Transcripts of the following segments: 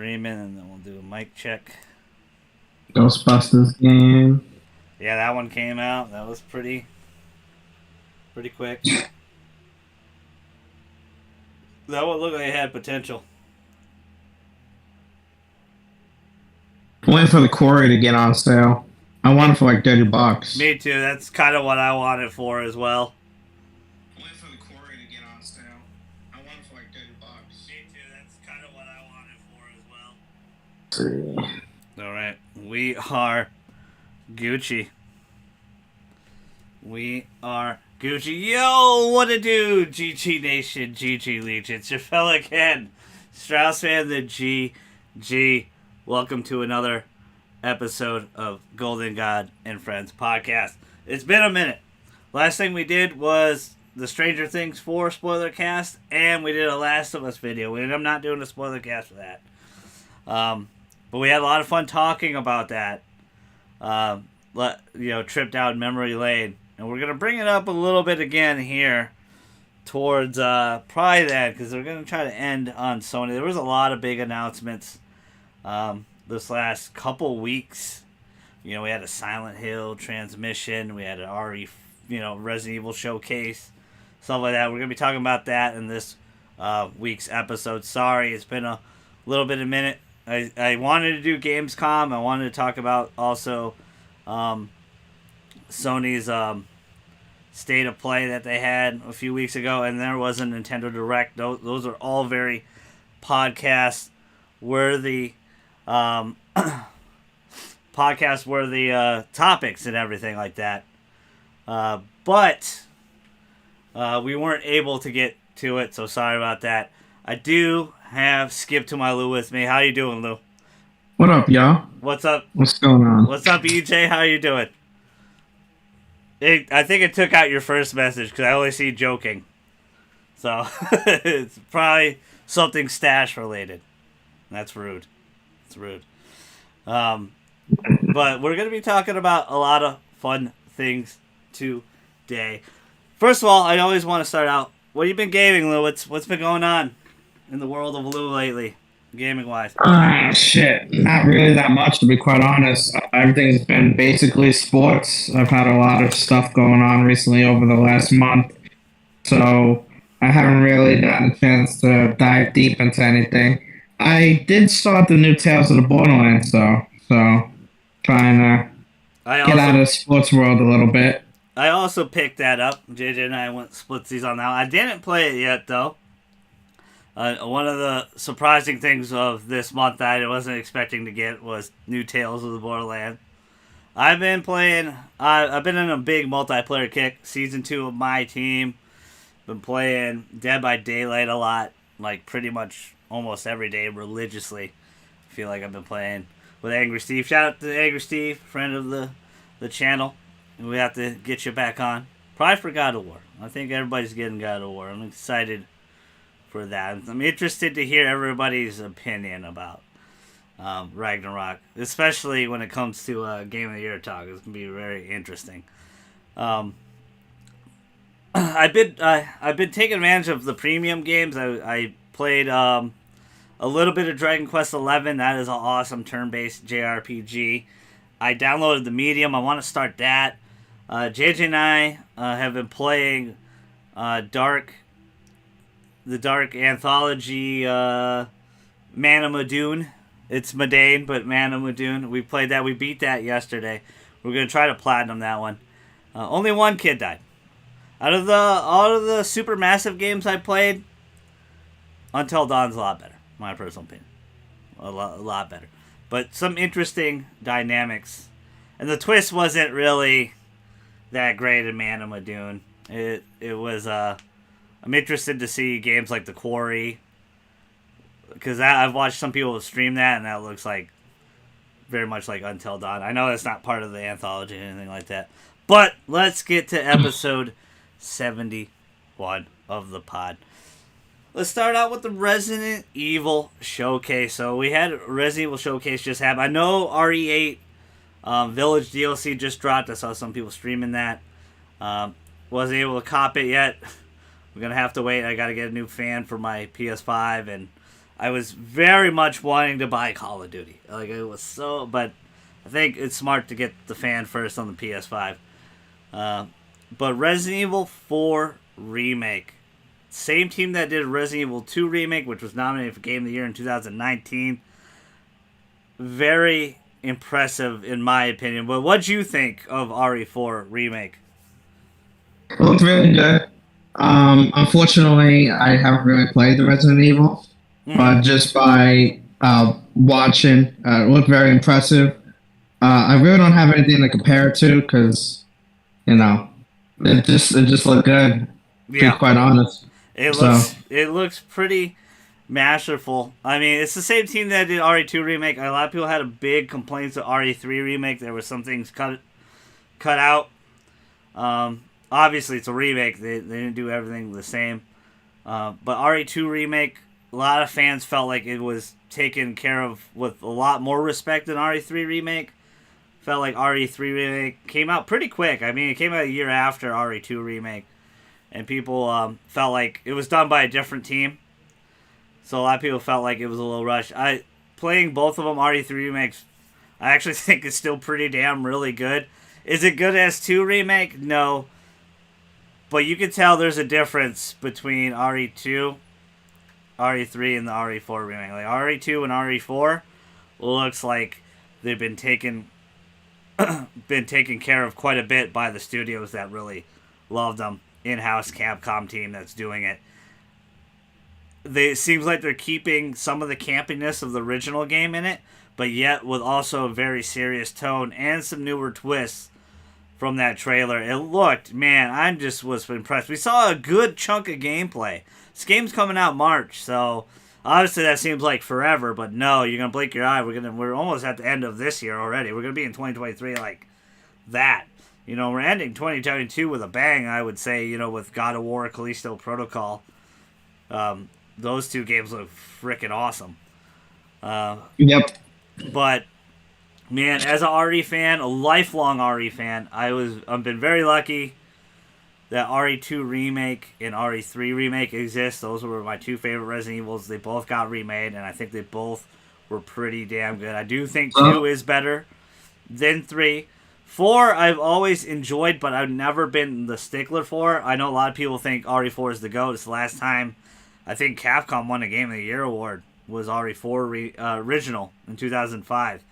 Freeman, and then we'll do a mic check. Ghostbusters game. Yeah, that one came out. That was pretty quick. That one looked like it had potential. I'm waiting for the Quarry to get on sale. I want it for like $30. Me too. That's kind of what I want it for as well. I'm waiting for the Quarry to get on sale. I want it for like $30. Me too. That's kind of what I want it for as well. See. All right, we are Gucci. We are Gucci. Yo, what a do, GG Nation, GG Legion. It's your fella Ken, Strauss fan, the GG. Welcome to another episode of Golden God and Friends podcast. It's been a minute. Last thing we did was the Stranger Things 4 spoiler cast, and we did a Last of Us video. We ended up not doing a spoiler cast for that. But we had a lot of fun talking about that. Trip down memory lane. And we're going to bring it up a little bit again here towards probably that, because we're going to try to end on Sony. There was a lot of big announcements this last couple weeks. You know, we had a Silent Hill transmission. We had an Resident Evil showcase. Stuff like that. We're going to be talking about that in this week's episode. Sorry, it's been a little bit of a minute. I wanted to do Gamescom. I wanted to talk about also Sony's state of play that they had a few weeks ago, and there was a Nintendo Direct. Those are all very podcast worthy topics and everything like that. But we weren't able to get to it, so sorry about that. I do have Skip to my Lou with me. How you doing, Lou? What up, y'all? What's up? What's going on? What's up, EJ? How you doing? I think it took out your first message because I only see joking. So it's probably something stash related. That's rude. It's rude. But we're going to be talking about a lot of fun things today. First of all, I always want to start out. What have you been gaming, Lou? What's been going on in the world of Lou lately, gaming wise? Shit. Not really that much, to be quite honest. Everything's been basically sports. I've had a lot of stuff going on recently over the last month. So I haven't really gotten a chance to dive deep into anything. I did start the new Tales of the Borderlands, though. So trying to get out of the sports world a little bit. I also picked that up. JJ and I went splitsies on that. I didn't play it yet, though. One of the surprising things of this month that I wasn't expecting to get was new Tales of the Borderlands. I've been playing. I've been in a big multiplayer kick. Season 2 of my team. Been playing Dead by Daylight a lot, like pretty much almost every day religiously. I feel like I've been playing with Angry Steve. Shout out to Angry Steve, friend of the channel. We have to get you back on. Probably for God of War. I think everybody's getting God of War. I'm excited for that. I'm interested to hear everybody's opinion about Ragnarok, especially when it comes to Game of the Year talk. It's gonna be very interesting. I've been taking advantage of the premium games. I played a little bit of Dragon Quest XI. That is an awesome turn-based JRPG. I downloaded the Medium. I want to start that. JJ and I have been playing the Dark Anthology, Mana Madoon. It's Madain, but Mana Madoon. We played that. We beat that yesterday. We're going to try to platinum that one. Only one kid died. Out of all of the super massive games I played, Until Dawn's a lot better. My personal opinion. A lot better. But some interesting dynamics. And the twist wasn't really that great in Mana Madoon. It was... I'm interested to see games like The Quarry, because I've watched some people stream that, and that looks like very much like Until Dawn. I know it's not part of the anthology or anything like that. But let's get to episode 71 of the pod. Let's start out with the Resident Evil Showcase. So we had Resident Evil Showcase just happen. I know RE8 Village DLC just dropped. I saw some people streaming that. Wasn't able to cop it yet. We're going to have to wait. I got to get a new fan for my PS5, and I was very much wanting to buy Call of Duty. Like it was so, but I think it's smart to get the fan first on the PS5. Uh, but Resident Evil 4 remake, same team that did Resident Evil 2 remake, which was nominated for Game of the Year in 2019. Very impressive in my opinion. But what do you think of RE4 remake? Looked really good. Unfortunately, I haven't really played the Resident Evil, Mm-hmm. but just by watching, it looked very impressive. I really don't have anything to compare it to because you know it just looked good. To be Yeah, quite honest, it so looks pretty masterful. I mean, it's the same team that did RE2 remake. A lot of people had a big complaints of RE3 remake. There were some things cut out. Obviously, it's a remake. They didn't do everything the same. But RE2 remake, a lot of fans felt like it was taken care of with a lot more respect than RE3 remake. Felt like RE3 remake came out pretty quick. I mean, it came out a year after RE2 remake, and people felt like it was done by a different team. So a lot of people felt like it was a little rushed. I playing both of them RE3 remakes. I actually think it's still pretty damn really good. Is it good as 2 remake? No, but you can tell there's a difference between RE2, RE3, and the RE4 remake. Like RE2 and RE4 looks like they've been taken care of quite a bit by the studios that really love them. In-house Capcom team that's doing it. It seems like they're keeping some of the campiness of the original game in it, but yet with also a very serious tone and some newer twists from that trailer. It looked, man, I just was impressed. We saw a good chunk of gameplay. This game's coming out March, so obviously that seems like forever, but no, you're gonna blink your eye. We're almost at the end of this year already. We're gonna be in 2023 like that. We're ending 2022 with a bang, I would say, with God of War, Callisto Protocol. Those two games look freaking awesome. yep. But man, as a RE fan, a lifelong RE fan, I've been very lucky that RE2 remake and RE3 remake exist. Those were my two favorite Resident Evils. They both got remade, and I think they both were pretty damn good. I do think 2 is better than 3. 4 I've always enjoyed, but I've never been the stickler for. I know a lot of people think RE4 is the GOAT. It's the last time I think Capcom won a Game of the Year award was RE4 original in 2005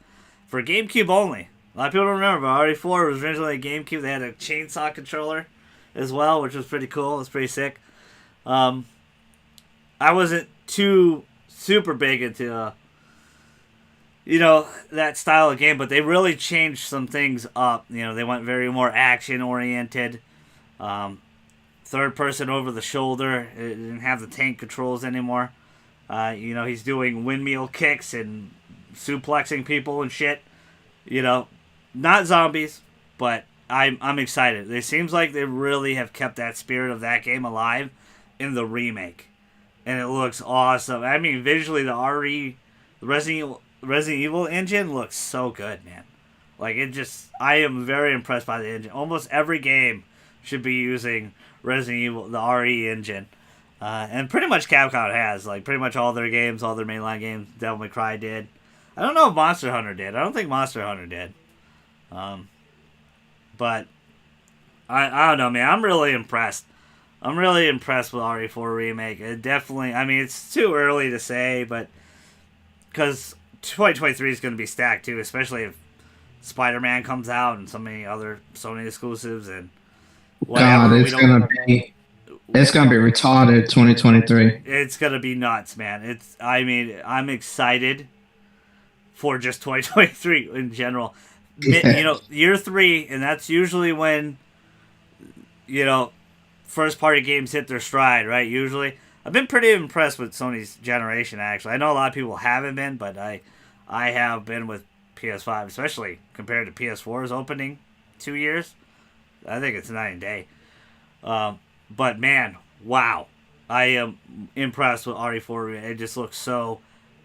for GameCube only. A lot of people don't remember, but RE4 was originally a GameCube. They had a chainsaw controller as well, which was pretty cool. It was pretty sick. I wasn't too super big into that style of game, but they really changed some things up. They went very more action oriented. Third person over the shoulder. It didn't have the tank controls anymore. He's doing windmill kicks and suplexing people and shit. Not zombies, but I'm excited. It seems like they really have kept that spirit of that game alive in the remake, and it looks awesome. I mean, visually, the Resident Evil engine looks so good, man. Like I am very impressed by the engine. Almost every game should be using Resident Evil, the RE engine. And pretty much Capcom has. Like, pretty much all their games, all their mainline games, Devil May Cry did. I don't know if Monster Hunter did. I don't think Monster Hunter did. But, I don't know, man. I'm really impressed. I'm really impressed with RE4 Remake. It definitely, I mean, it's too early to say, but, because 2023 is going to be stacked, too, especially if Spider-Man comes out and so many other Sony exclusives and whatever. God, it's gonna be retarded 2023. It's gonna be nuts, man. I'm excited for just 2023 in general. Yeah. Year 3, and that's usually when first party games hit their stride, right? Usually, I've been pretty impressed with Sony's generation. Actually, I know a lot of people haven't been, but I have been with PS5, especially compared to PS4's opening 2 years. I think it's night and day. But man, wow. I am impressed with RE4. It just looks so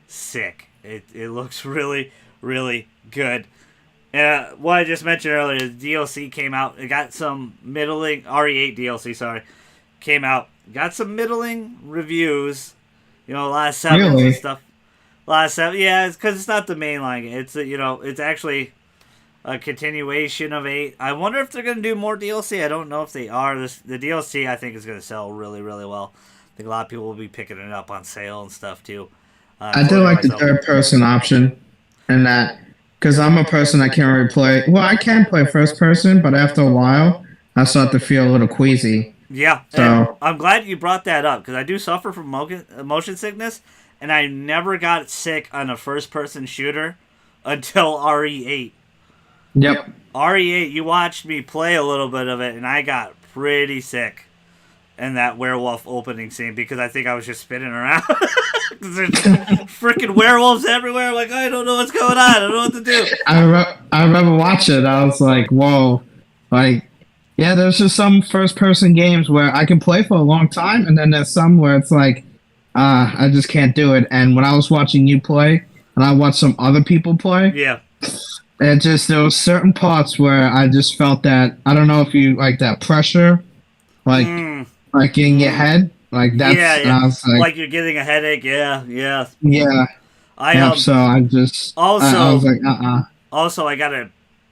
sick. It looks really, really good. What I just mentioned earlier, the DLC came out. It got some middling, RE8 DLC, sorry, came out. Got some middling reviews. A lot of sevens and Really? stuff. A lot of stuff. Yeah, it's because it's not the mainline game. It's it's actually a continuation of 8. I wonder if they're gonna do more DLC. I don't know if they are. The DLC I think is gonna sell really really well. I think a lot of people will be picking it up on sale and stuff too, I do including like the myself. third person option, and that because I'm a person I can't really play. Well, I can play first person, but after a while, I start to feel a little queasy. Yeah, and So, I'm glad you brought that up because I do suffer from motion sickness, and I never got sick on a first person shooter until RE8. yep. RE8, you watched me play a little bit of it, and I got pretty sick in that werewolf opening scene because I think I was just spinning around. Because there's freaking werewolves everywhere. I'm like, I don't know what's going on. I don't know what to do. I remember watching it. I was like, whoa, like yeah. There's just some first person games where I can play for a long time, and then there's some where it's like, I just can't do it. And when I was watching you play, and I watched some other people play, Yeah. it just there was certain parts where I just felt that I don't know if you like that pressure, like Mm, like in your mm. head, like Yeah, that's. And yeah. I was like, Like you're getting a headache. Yeah, yeah. yeah, I yep. So I was also like, also I got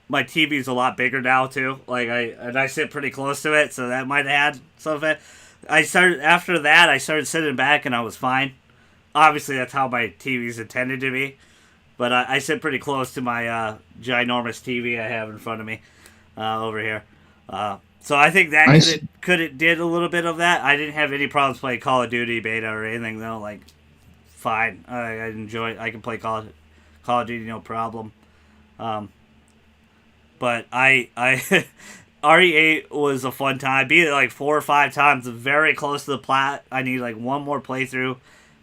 my TV's a lot bigger now too. Like I sit pretty close to it, so that might add something. After that I started sitting back and I was fine. Obviously that's how my TV's intended to be, but I sit pretty close to my ginormous TV I have in front of me over here. So I think that I could it did a little bit of that. I didn't have any problems playing Call of Duty beta or anything though. Like fine, I enjoy. I can play Call of Duty no problem. Um, but RE8 was a fun time. I beat it like 4 or 5 times, very close to the plat. I need like one more playthrough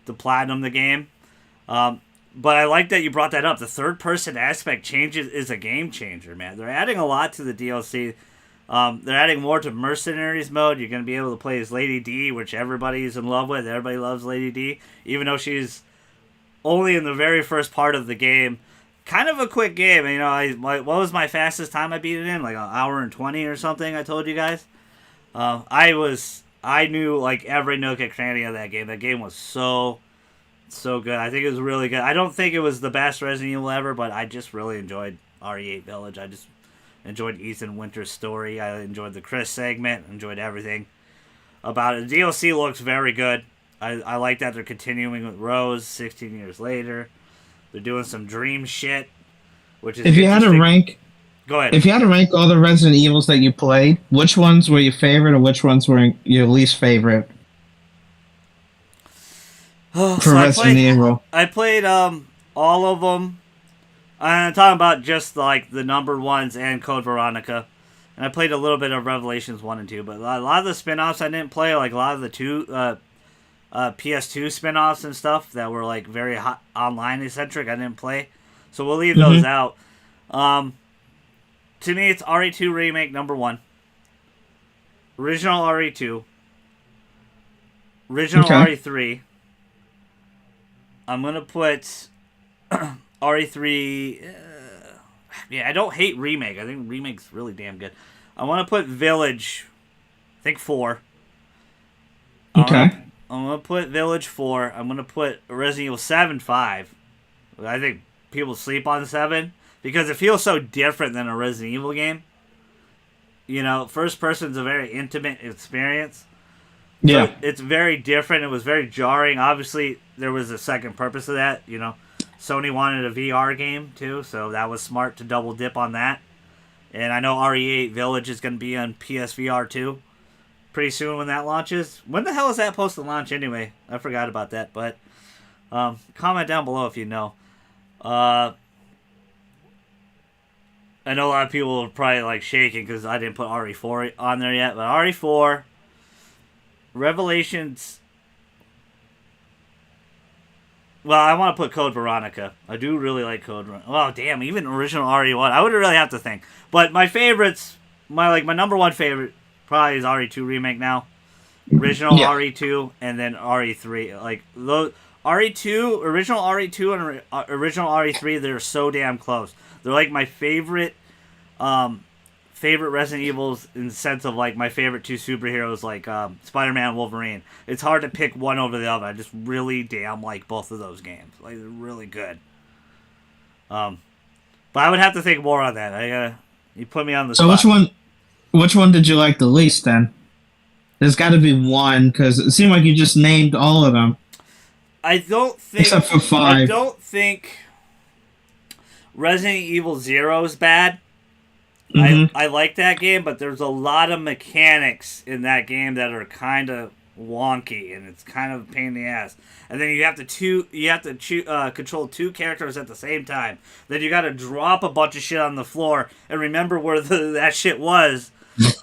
to platinum the game. But I like that you brought that up. The third person aspect changes is a game changer, man. They're adding a lot to the DLC. They're adding more to Mercenaries mode. You're going to be able to play as Lady D, which everybody's in love with. Everybody loves Lady D, even though she's only in the very first part of the game. Kind of a quick game. What was my fastest time I beat it in? Like an hour and 20 or something. I told you guys. I knew like every nook and cranny of that game. That game was so good. I think it was really good. I don't think it was the best Resident Evil ever, but I just really enjoyed RE8 Village. I just enjoyed Ethan Winter's story. I enjoyed the Chris segment. Enjoyed everything about it. The DLC looks very good. I like that they're continuing with Rose 16 years later. They're doing some dream shit, which is if you had to interesting. rank Go ahead. If you had to rank all the Resident Evils that you played, which ones were your favorite or which ones were your least favorite Oh, for so Resident Evil? I played all of them. I'm talking about just like the number ones and Code Veronica. And I played a little bit of Revelations 1 and 2, but a lot of the spin offs I didn't play, like a lot of the PS2 spin offs and stuff that were like very hot, online eccentric, I didn't play. So we'll leave those out. To me, it's RE2 Remake number 1. Original RE2. Original Okay. RE3. I'm going to put RE3. Yeah, I don't hate Remake. I think Remake's really damn good. I want to put Village, I think 4. Okay. I'm going to put Village 4. I'm going to put Resident Evil 7 5. I think people sleep on 7 because it feels so different than a Resident Evil game. First person's a very intimate experience. So Yeah. it's very different. It was very jarring. Obviously, there was a second purpose of that. Sony wanted a VR game too, so that was smart to double dip on that. And I know RE8 Village is going to be on PSVR too, pretty soon when that launches. When the hell is that supposed to launch anyway? I forgot about that, but comment down below if you know. I know a lot of people are probably like shaking because I didn't put RE4 on there yet, but RE4, Revelations. Well, I want to put Code Veronica. I do really like Code Veronica. Well, damn, even original RE1. I would really have to think. But my favorites, my number one favorite, probably is RE2 Remake now. Original Yeah. RE2 and then RE3. Like those RE2, original RE2 and original RE3, they're so damn close. They're like my favorite favorite Resident Evils in the sense of like my favorite two superheroes, like Spider-Man and Wolverine. It's hard to pick one over the other. I just really damn like both of those games. Like they're really good. But I would have to think more on that. You put me on the So spot. which one did you like the least then? There's got to be one because it seemed like you just named all of them I don't think except for I five. don't think Resident Evil Zero is bad. Mm-hmm. I like that game, but there's a lot of mechanics in that game that are kind of wonky, and it's kind of a pain in the ass. And then you have to control two characters at the same time. Then you got to drop a bunch of shit on the floor and remember where that shit was,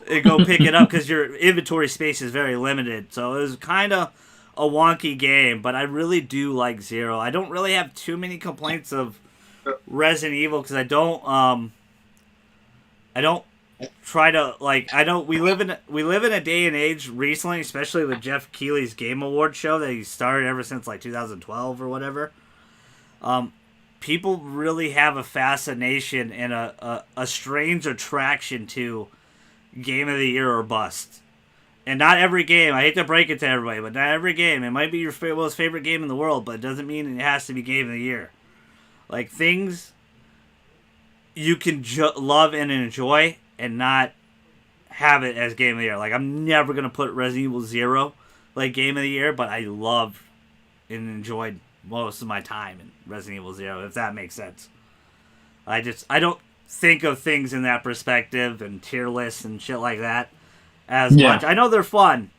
and go pick it up because your inventory space is very limited. So it was kind of a wonky game, but I really do like Zero. I don't really have too many complaints of Resident Evil because I don't try to like I don't we live in a day and age recently, especially with Jeff Keighley's Game Award show that he started ever since like 2012 or whatever. People really have a fascination and a strange attraction to Game of the Year or bust. And not every game, I hate to break it to everybody, but not every game. It might be your most favorite game in the world, but it doesn't mean it has to be Game of the Year. Like, things you can love and enjoy and not have it as Game of the Year. Like, I'm never going to put Resident Evil 0 like Game of the Year, but I loved and enjoyed most of my time in Resident Evil 0, if that makes sense. I don't think of things in that perspective and tier lists and shit like that as much. I know they're fun.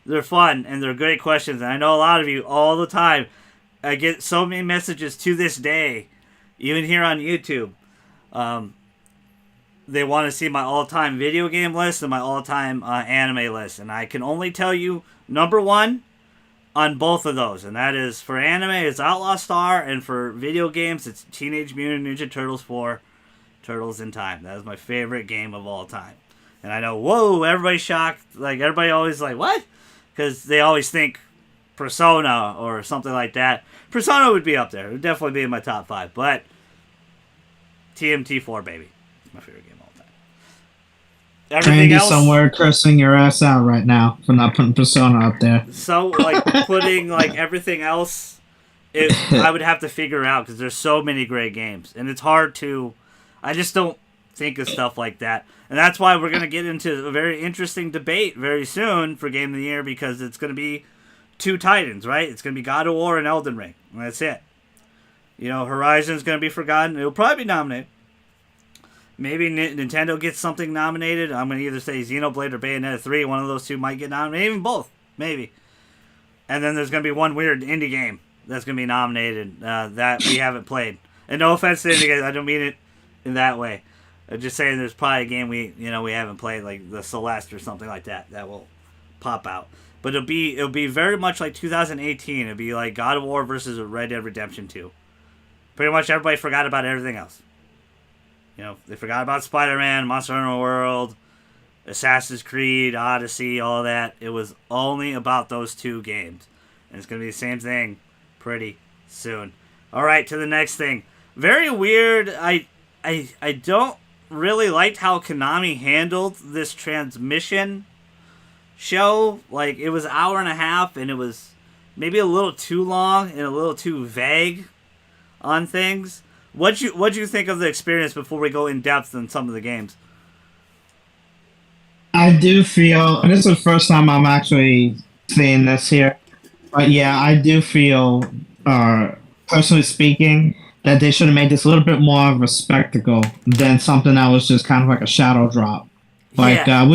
They're fun, and they're great questions, and I know a lot of you all the time. I get so many messages to this day, even here on YouTube. They want to see my all-time video game list and my all-time anime list, and I can only tell you number one on both of those, and that is for anime, it's Outlaw Star, and for video games, it's Teenage Mutant Ninja Turtles 4, Turtles in Time. That is my favorite game of all time. And I know, whoa, everybody's shocked. Like, everybody always like, what? Because they always think Persona or something like that. Persona would be up there. It would definitely be in my top 5. But TMT4, baby. It's my favorite game of all time. Everything Randy's else, somewhere cursing your ass out right now for not putting Persona up there. so, like, putting, like, everything else, I would have to figure out because there's so many great games. And it's hard to... I just don't think of stuff like that. And that's why we're going to get into a very interesting debate very soon for Game of the Year, because it's going to be two titans, right? It's going to be God of War and Elden Ring. And that's it. You know, Horizon's going to be forgotten. It'll probably be nominated. Maybe Nintendo gets something nominated. I'm going to either say Xenoblade or Bayonetta 3. One of those two might get nominated. Even both. Maybe. And then there's going to be one weird indie game that's going to be nominated that we haven't played. And no offense to indie games. I don't mean it in that way. I'm just saying there's probably a game we haven't played, like the Celeste or something like that will pop out. But it'll be very much like 2018. It'll be like God of War versus Red Dead Redemption 2. Pretty much everybody forgot about everything else. You know, they forgot about Spider-Man, Monster Hunter World, Assassin's Creed, Odyssey, all that. It was only about those two games. And it's going to be the same thing pretty soon. All right, to the next thing. Very weird. I don't really liked how Konami handled this transmission show. Like, it was an hour and a half, and it was maybe a little too long and a little too vague on things. What'd you think of the experience before we go in depth on some of the games? I do feel, and this is the first time I'm actually seeing this here, but yeah, I do feel, personally speaking, that they should have made this a little bit more of a spectacle than something that was just kind of like a shadow drop. Like, I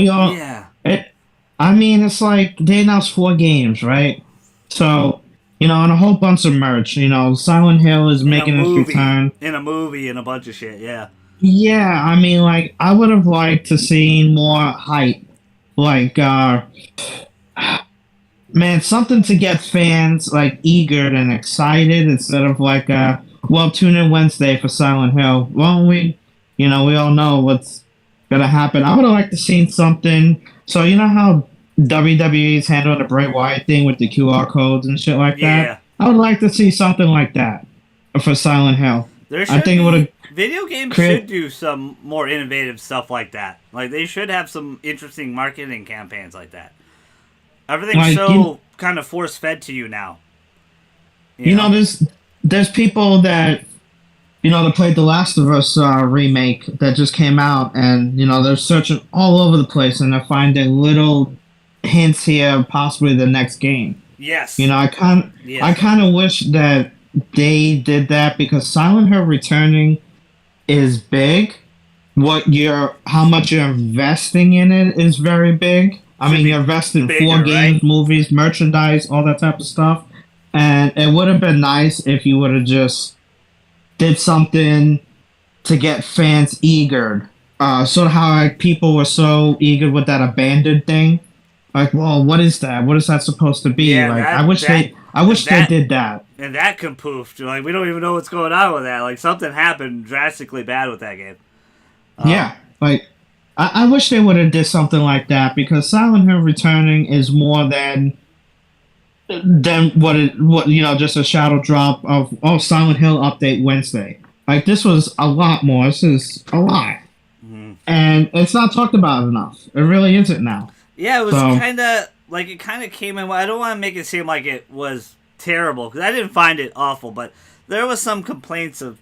mean, it's like they announced 4 games, right? So, and a whole bunch of merch. Silent Hill is making its return. In a movie and a bunch of shit, yeah. Yeah, I mean, like, I would have liked to see more hype. Like, man, something to get fans, like, eager and excited instead of, like, tune in Wednesday for Silent Hill. Well, we all know what's gonna happen. I would have liked to seen something. So, you know how WWE's handling the Bray Wyatt thing with the QR codes and shit like that? I would like to see something like that for Silent Hill. There should be video games create should do some more innovative stuff like that. Like they should have some interesting marketing campaigns like that. Everything's like so kind of force fed to you now. You you know know? there's people that that played the Last of Us remake that just came out, and they're searching all over the place, and they're finding little hints here, possibly the next game. Yes. I Yes. kind of wish that they did that because Silent Hill Returning is big. How much you're investing in it is very big. I Should mean, you're be invested in four bigger, games, right? movies, merchandise, all that type of stuff. And it would have been nice if you would have just did something to get fans eager. Sort of how like, people were so eager with that abandoned thing. Like, well, what is that? What is that supposed to be? Yeah, Like, that that I and wish they that did that. and that compoofed. Like we don't even know what's going on with that. Like something happened drastically bad with that game. Um, Yeah, like I wish they would have did something like that because Silent Hill Returning is more than what just a shadow drop of Silent Hill update Wednesday. Like this was a lot more. This is a lot, mhm. and it's not talked about enough. It really isn't now. Yeah, it was So kind of like it kind of came in. I don't want to make it seem like it was terrible because I didn't find it awful, but there was some complaints of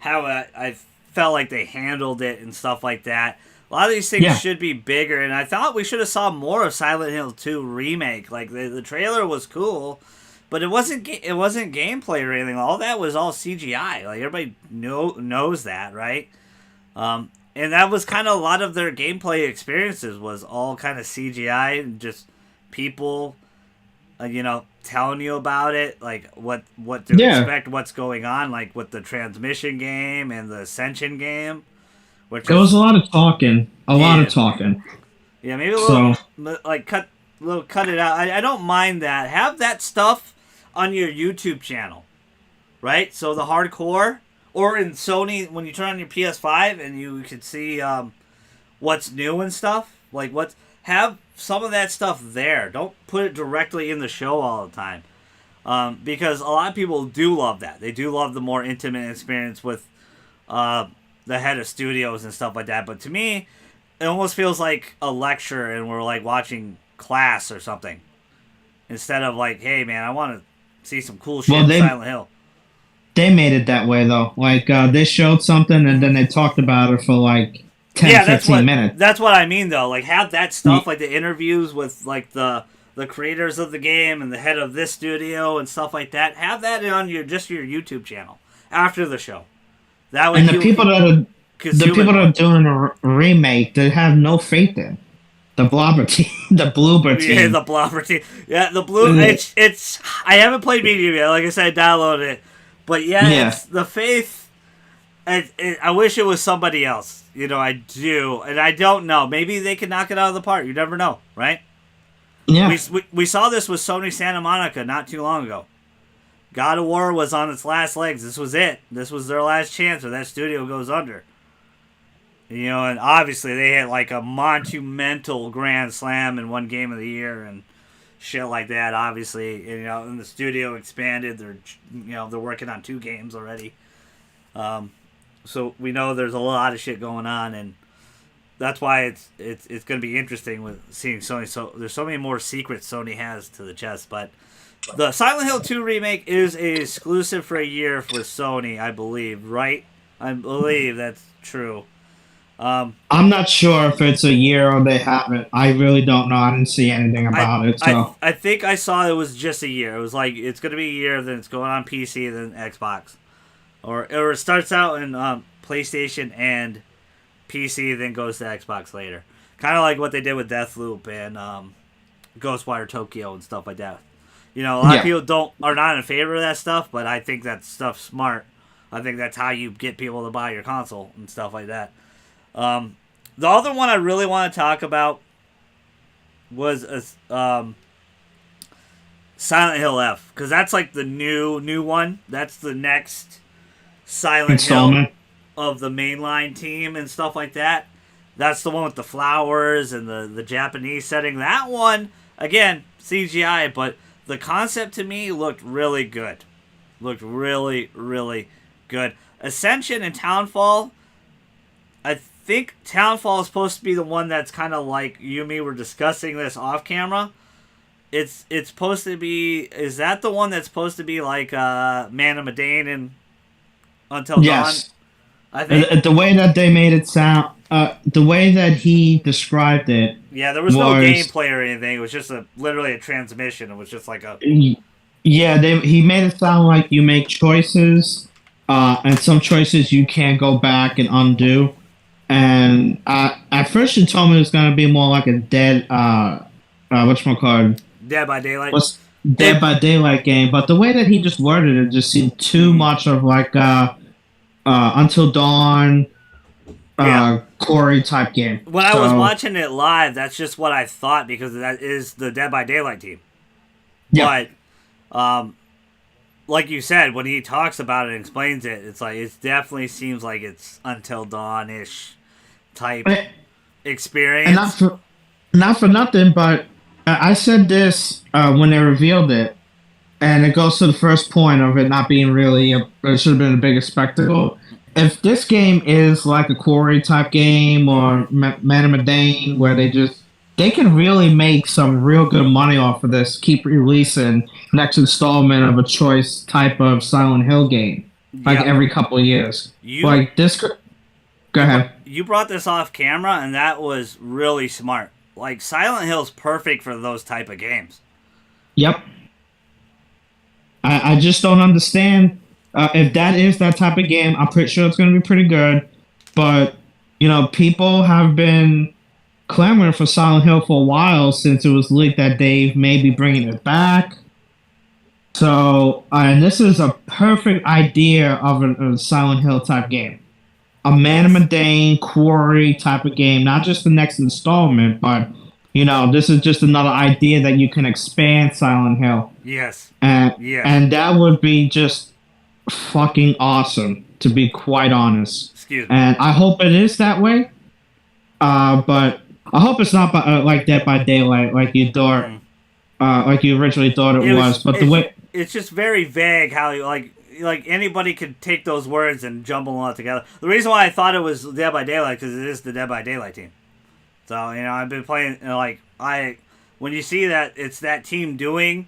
how I felt like they handled it and stuff like that. A lot of these things yeah, should be bigger, and I thought we should have saw more of Silent Hill 2 remake. Like the trailer was cool, but it wasn't gameplay or anything. All that was all CGI. Like everybody knows that, right? And that was kind of a lot of their gameplay experiences was all kind of CGI and just people, telling you about it, like what to yeah. expect, what's going on, like with the transmission game and the Ascension game, which It was is a lot of talking. A lot of yeah, talking. yeah, maybe a little So like cut it out. I don't mind that. Have that stuff on your YouTube channel, right? So the hardcore or in Sony when you turn on your PS5 and you could see what's new and stuff. Like have some of that stuff there. Don't put it directly in the show all the time. Because a lot of people do love that. They do love the more intimate experience with uh, the head of studios and stuff like that. But to me, it almost feels like a lecture and we're like watching class or something. Instead of like, hey man, I want to see some cool shit well, in Silent Hill. they made it that way though. Like they showed something and then they talked about it for like 10, Yeah, 15 minutes. that's what I mean though. Like have that stuff, Ye- like the interviews with like the creators of the game and the head of this studio and stuff like that. Have that on your YouTube channel after the show. That way And people can the consume it people that more. are doing a remake, they have no faith in the Blobber team, the Bloober Yeah, team. the Blobber team. Yeah, the blue. Uh, It's. I haven't played Medium yet. Like I said, I downloaded it, but yeah, Yeah, it's the faith. I wish it was somebody else. I do, and I don't know. Maybe they can knock it out of the park. You never know, right? yeah, We saw this with Sony Santa Monica not too long ago. God of War was on its last legs. This was it. This was their last chance, or that studio goes under. And obviously they had like a monumental grand slam in one game of the year and shit like that. Obviously, and the studio expanded. They're working on 2 games already. So we know there's a lot of shit going on, and that's why it's going to be interesting with seeing Sony. So there's so many more secrets Sony has to the chest. But the Silent Hill 2 remake is a exclusive for a year for Sony, I believe. Right? I believe that's true. I'm not sure if it's a year or they haven't. I really don't know. I didn't see anything about it. So I think I saw it was just a year. It was like it's going to be a year, then it's going on PC, then Xbox, or it starts out in PlayStation and PC, then goes to Xbox later. Kind of like what they did with Deathloop and Ghostwire Tokyo and stuff like that. A lot of yeah, people are not in favor of that stuff, but I think that stuff's smart. I think that's how you get people to buy your console and stuff like that. The other one I really want to talk about was Silent Hill F, because that's like the new one. That's the next Silent Hill installment. of the mainline team and stuff like that. That's the one with the flowers and the Japanese setting. That one, again, CGI, but the concept to me looked really good. Looked really, really good. Ascension and Townfall. I think Townfall is supposed to be the one that's kind of like you and me were discussing this off camera. It's supposed to be. Is that the one that's supposed to be like Man of Medan and Until Dawn? Yes. I think. The way that they made it sound, the way that he described it Yeah, there was no gameplay or anything. It was just literally a transmission. It was just like a. Yeah, he made it sound like you make choices, and some choices you can't go back and undo. And at first you told me it was gonna be more like a whatchamacallit? Dead by Daylight. What's Dead by Daylight game, but the way that he just worded it just seemed too much of like Until Dawn, Corey type game. When I was watching it live, that's just what I thought because that is the Dead by Daylight team. Yeah. But, like you said, when he talks about it and explains it, it's like it definitely seems like it's Until Dawn-ish type experience. And not for nothing, but I said this when they revealed it, and it goes to the first point of it not being really it should have been a bigger spectacle. If this game is like a Quarry type game or Man of Medan, where they can really make some real good money off of this, keep releasing next installment of a choice type of Silent Hill game, like every couple of years. Like this. Go ahead. You brought this off camera, and that was really smart. Like Silent Hill's perfect for those type of games. Yep. I just don't understand if that is that type of game. I'm pretty sure it's going to be pretty good, but people have been clamoring for Silent Hill for a while since it was leaked that Dave may be bringing it back. So, and this is a perfect idea of a Silent Hill type game. A Man of Medan, Quarry type of game, not just the next installment, but this is just another idea that you can expand Silent Hill. Yes. And that would be just fucking awesome, to be quite honest. Excuse me. And I hope it is that way. But I hope it's not like Dead by Daylight, like you thought, like you originally thought it was. But the way it's just very vague how you like anybody could take those words and jumble them all together. The reason why I thought it was Dead by Daylight because it is the Dead by Daylight team. So I've been playing when you see that it's that team doing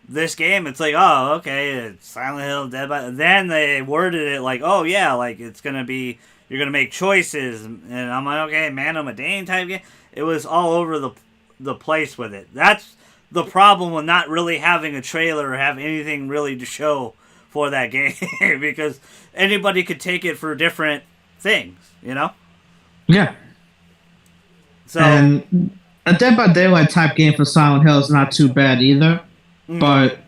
this game, it's like, oh, okay, it's Silent Hill, Dead by. Then they worded it like, oh yeah, like it's gonna be you're gonna make choices, and I'm like, okay, Man of Medan type game. It was all over the place with it. That's the problem with not really having a trailer or have anything really to show for that game because anybody could take it for different things, Yeah. So and a Dead by Daylight type game for Silent Hill is not too bad either, but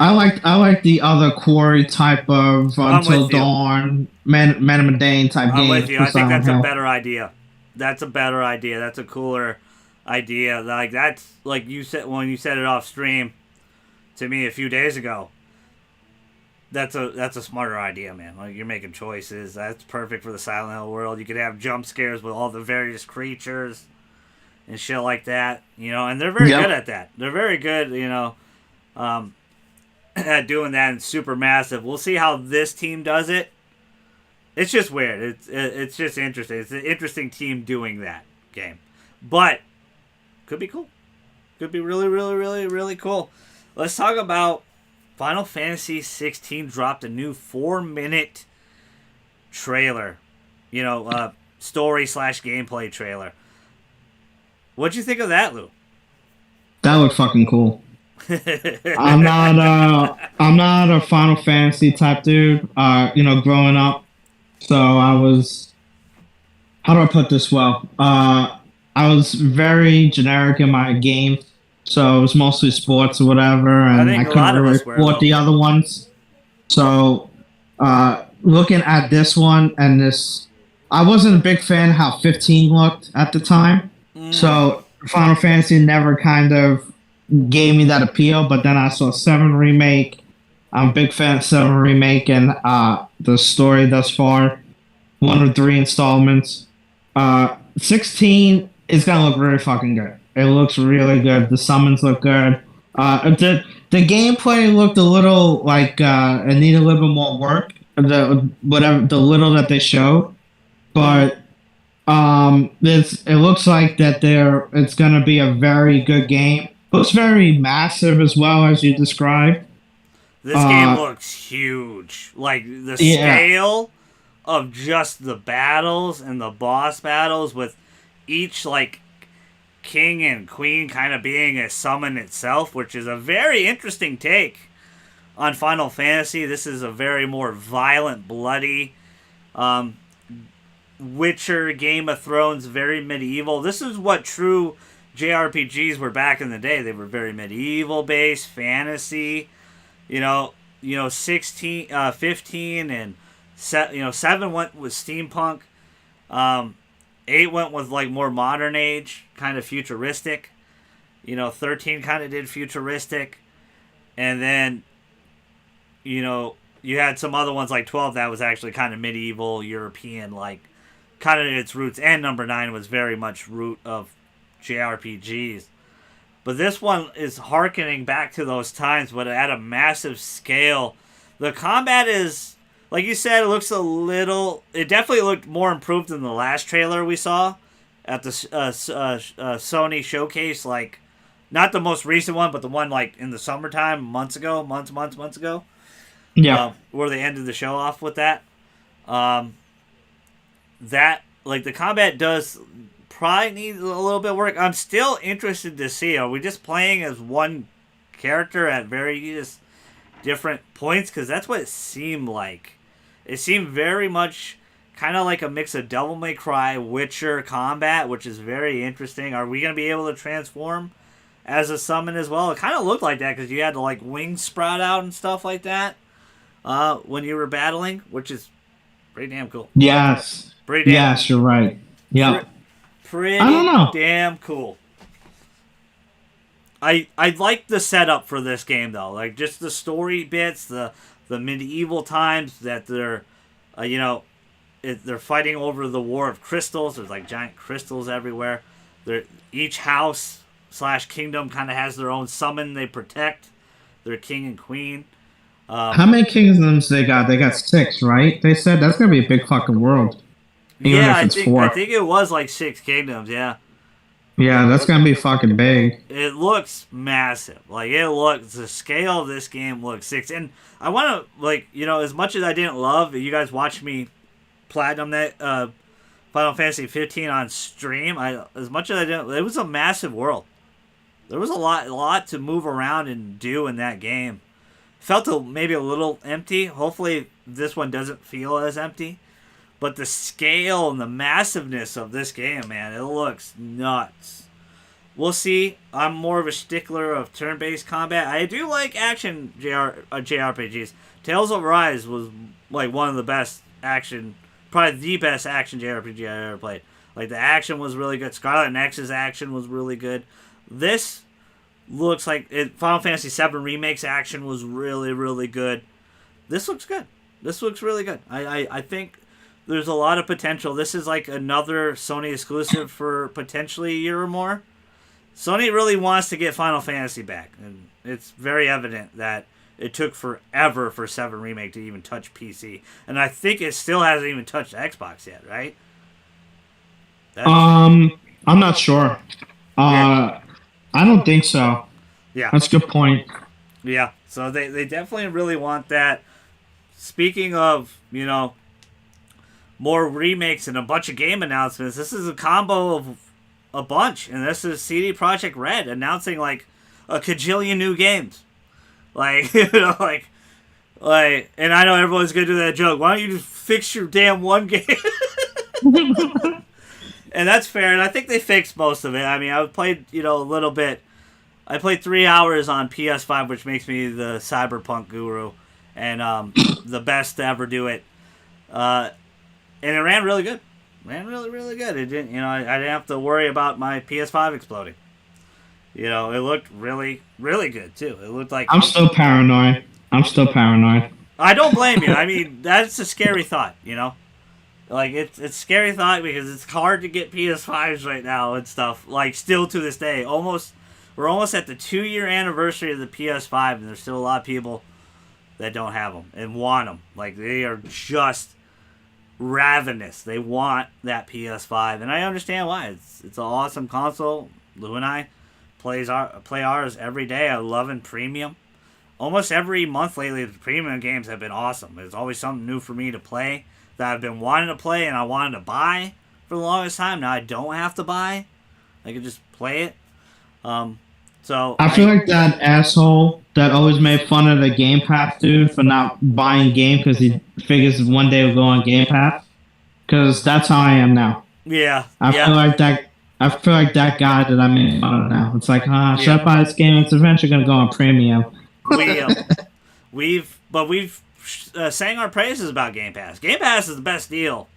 I like the other Quarry type of Until Dawn, Man of Medan type game. I'm with you. I think that's Hill. a better idea. That's a better idea. That's a cooler idea. Like that's like you said when you said it off stream to me a few days ago. That's a smarter idea, man. Like you're making choices. That's perfect for the Silent Hill world. You could have jump scares with all the various creatures and shit like that. And they're very good at that. They're very good, at doing that and super massive. We'll see how this team does it. It's just weird. It's just interesting. It's an interesting team doing that game. But could be cool. Could be really, really, really, really cool. Let's talk about Final Fantasy 16 dropped a new 4-minute trailer. Story/gameplay trailer. What'd you think of that, Lou? That looked fucking cool. I'm not a Final Fantasy type dude. Growing up, so I was. How do I put this well? I was very generic in my games, so it was mostly sports or whatever, and I couldn't really support the other ones. So, looking at this one and this, I wasn't a big fan of how 15 looked at the time. So Final Fantasy never kind of gave me that appeal, but then I saw 7 Remake. I'm a big fan of 7 Remake and the story thus far. 1 of 3 installments. 16 is going to look really fucking good. It looks really good. The summons look good. The gameplay looked a little like it needed a little bit more work. the little that they show, Mm-hmm. but it looks like that it's gonna be a very good game. Looks very massive as well as you described. This game Uh, looks huge. Like the yeah, scale of just the battles and the boss battles with each like king and queen kind of being a summon itself, which is a very interesting take on Final Fantasy. This is a very more violent, bloody um, Witcher, Game of Thrones, very medieval. This is what true JRPGs were back in the day. They were very medieval based, fantasy. You know, 16, 15, and 7 went with steampunk. Um, 8 went with like more modern age, kind of futuristic. 13 kind of did futuristic, and then you had some other ones like 12 that was actually kind of medieval European, like kind of its roots. And number 9 was very much root of JRPGs. But this one is harkening back to those times, but at a massive scale. The combat is, like you said, it looks a little. It definitely looked more improved than the last trailer we saw at the Sony showcase. Like, not the most recent one, but the one like in the summertime, months ago, months ago, yeah. where they ended the show off with that. Um, that like the combat does probably needs a little bit of work. I'm still interested to see, are we just playing as one character at various different points? Because that's what it seemed like. It seemed very much kind of like a mix of Devil May Cry, Witcher combat, which is very interesting. Are we going to be able to transform as a summon as well? It kind of looked like that because you had to like wings sprout out and stuff like that when you were battling, which is pretty damn cool. Yes. Pretty damn cool. Yes, you're right. Pr- Yep. I don't Pretty know. damn cool. I like the setup for this game though, like just the story bits, the medieval times that they're, you know, they're fighting over the war of crystals. There's like giant crystals everywhere. Each house slash kingdom kind of has their own summon they protect. Their king and queen. How Um, many kingdoms they got? They got six, right? They said that's gonna be a big fucking world, even yeah, if I it's think I four. think it was like 6 kingdoms. Yeah, Yeah, that's gonna be fucking big. it looks massive. Like it looks, the scale of this game looks six. And I want to like as much as I didn't love, you guys watched me platinum that Final Fantasy 15 on stream. I as much as I didn't, it was a massive world. There was a lot to move around and do in that game. Felt maybe a little empty. Hopefully this one doesn't feel as empty. But the scale and the massiveness of this game, man, it looks nuts. We'll see. I'm more of a stickler of turn-based combat. I do like action JRPGs. Tales of Rise was like one of the best action, probably the best action JRPG I ever played. Like the action was really good. Scarlet Nexus action was really good. This looks like Final Fantasy VII Remake's action was really, really good. This looks good. This looks really good. I think there's a lot of potential. This is like another Sony exclusive for potentially a year or more. Sony really wants to get Final Fantasy back, and it's very evident that it took forever for 7 Remake to even touch PC, and I think it still hasn't even touched Xbox yet, right? That's I'm not sure. yeah, Uh, I don't think so. yeah, That's a good point. yeah. So they definitely really want that. Speaking of more remakes and a bunch of game announcements, this is a combo of a bunch, and this is CD Projekt Red announcing like a cajillion new games. Like and I know everyone's gonna do that joke. Why don't you just fix your damn one game? And that's fair, and I think they fixed most of it. I mean, I played a little bit. I played 3 hours on PS5, which makes me the cyberpunk guru and the best to ever do it. And it ran really good. Ran really, really good. It didn't, I didn't have to worry about my PS5 exploding. It looked really, really good too. It looked like I'm still paranoid. I'm still paranoid. I don't blame you. I mean, that's a scary thought. Like it's a scary thought because it's hard to get PS5s right now and stuff. Like still to this day, we're almost at the 2-year anniversary of the PS5, and there's still a lot of people that don't have them and want them. Like, they are just ravenous. They want that PS5, and I understand why. It's an awesome console. Lou and I play ours every day. I love it. Premium. Almost every month lately, the premium games have been awesome. There's always something new for me to play that I've been wanting to play and I wanted to buy for the longest time. Now I don't have to buy. I can just play it. I feel like that asshole that always made fun of the Game Pass dude for not buying game because he figures one day will go on Game Pass. Because that's how I am now. Yeah. I feel like that. I feel like that guy that I made fun of now. It's like, should I buy this game? It's eventually gonna go on premium. We've sang our praises about Game Pass. Game Pass is the best deal.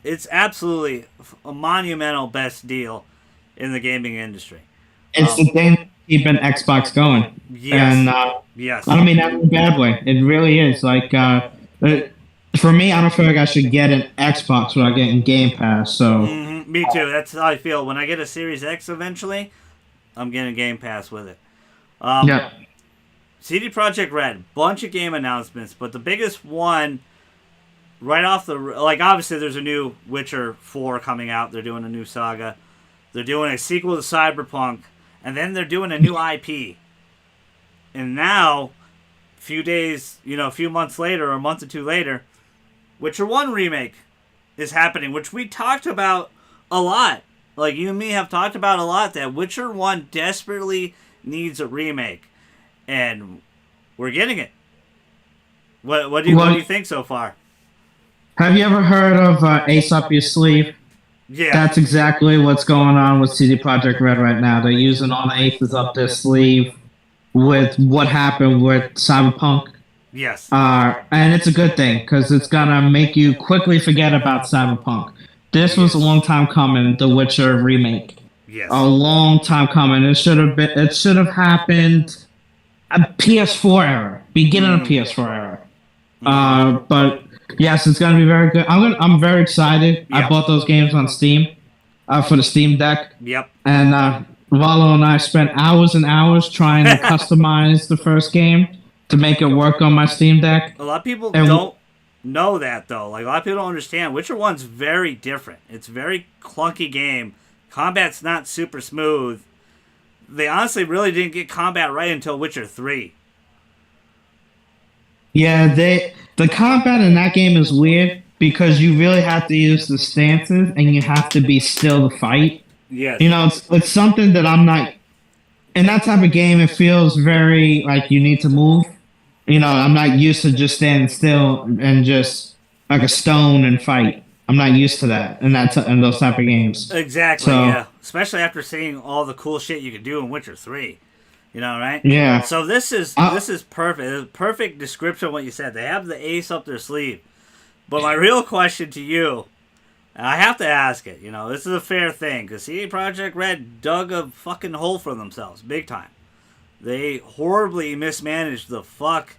It's absolutely a monumental best deal in the gaming industry. It's the thing keeping Xbox going. Yes. And yes. I don't mean that in a bad way. It really is. Like, for me, I don't feel like I should get an Xbox without getting Game Pass. So me too. That's how I feel. When I get a Series X eventually, I'm getting Game Pass with it. yeah. CD Projekt Red, bunch of game announcements, but the biggest one right off the... Like, obviously, there's a new Witcher 4 coming out. They're doing a new saga. They're doing a sequel to Cyberpunk. And then they're doing a new IP. And now, a few months later, or a month or two later, Witcher 1 remake is happening, which we talked about a lot. Like, you and me have talked about a lot, that Witcher 1 desperately needs a remake. And we're getting it. What do you think so far? Have you ever heard of Ace Up Your Sleeve? Yeah. That's exactly what's going on with CD Projekt Red right now. They're using all the aces up their sleeve with what happened with Cyberpunk. Yes. And it's a good thing because it's gonna make you quickly forget about Cyberpunk. This was a long time coming, the Witcher remake. Yes. A long time coming. It should have happened a PS4 era, beginning of PS4 era. But yes, it's gonna be very good. I'm very excited. Yep. I bought those games on Steam, for the Steam Deck. Yep. And Valo and I spent hours and hours trying to customize the first game to make it work on my Steam Deck. A lot of people don't know that, though. Like, a lot of people don't understand. Witcher 1's very different. It's a very clunky game. Combat's not super smooth. They honestly really didn't get combat right until Witcher 3. Yeah, the combat in that game is weird because you really have to use the stances and you have to be still to fight. Yes. You know, it's something that I'm not... In that type of game, it feels very like you need to move. You know, I'm not used to just standing still and just like a stone and fight. I'm not used to that in those type of games. Exactly, yeah. Especially after seeing all the cool shit you could do in Witcher 3. You know, right? Yeah. So this is perfect. Perfect description of what you said. They have the ace up their sleeve. But my real question to you, and I have to ask it, this is a fair thing, because CD Projekt Red dug a fucking hole for themselves, big time. They horribly mismanaged the fuck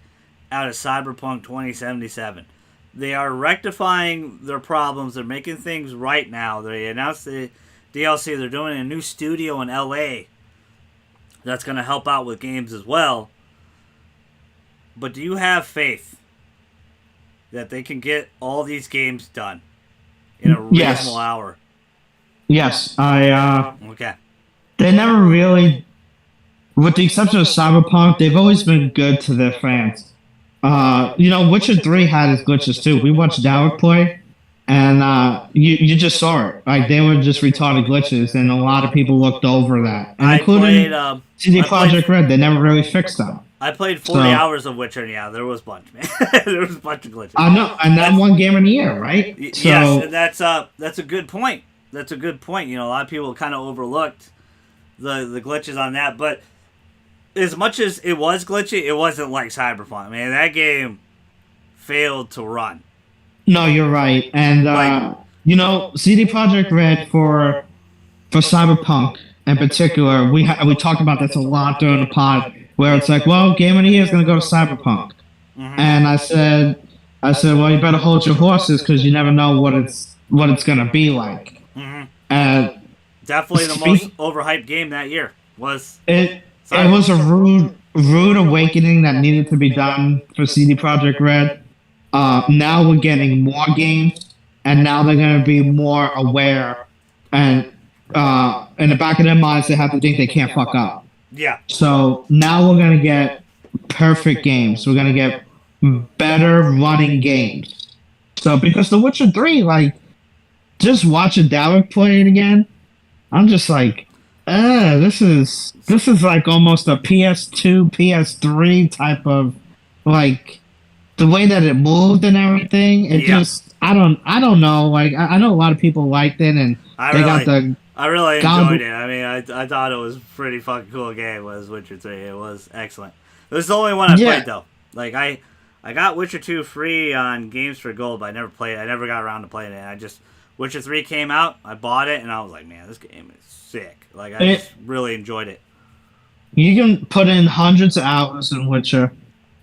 out of Cyberpunk 2077. They are rectifying their problems. They're making things right now. They announced the DLC. They're doing a new studio in LA that's going to help out with games as well. But do you have faith that they can get all these games done in a reasonable hour? Yes. Okay. They never really, with the exception of Cyberpunk, they've always been good to their fans. Witcher 3 had its glitches too. We watched Dowd play, and you just saw it. Like, they were just retarded glitches, and a lot of people looked over that. And including CD Projekt Red, they never really fixed them. I played 40 hours of Witcher, and yeah, there was a bunch, man. There was a bunch of glitches. I know, and that one game of the year, right? Yes, and that's a good point. That's a good point. A lot of people kind of overlooked the glitches on that, but as much as it was glitchy, it wasn't like Cyberpunk. Man, that game failed to run. No, you're right. And CD Projekt Red for Cyberpunk in particular, we talked about this a lot during the pod, where it's like, well, game of the year is going to go to Cyberpunk. Mm-hmm. And I said, well, you better hold your horses because you never know what it's going to be like. Mm-hmm. Definitely the most overhyped game that year was. It was a rude rude awakening that needed to be done for CD Projekt Red. Now we're getting more games, and now they're going to be more aware, and in the back of their minds, they have to think they can't fuck up. Yeah. So now we're going to get perfect games. We're going to get better running games. So because The Witcher 3, like, just watching Derek play it again, I'm just like, this is like almost a PS2, PS3 type of, like, the way that it moved and everything. It Yeah. just I don't know. Like I know a lot of people liked it and they got the I really God. enjoyed it. I mean, I thought it was a pretty fucking cool game. Was Witcher 3? It was excellent. It was the only one I Yeah. played though. Like I got Witcher 2 free on Games for Gold, but I never played it. I never got around to playing it. I just Witcher 3 came out, I bought it, and I was like, man, this game is sick. Like I just really enjoyed it. You can put in hundreds of hours in Witcher,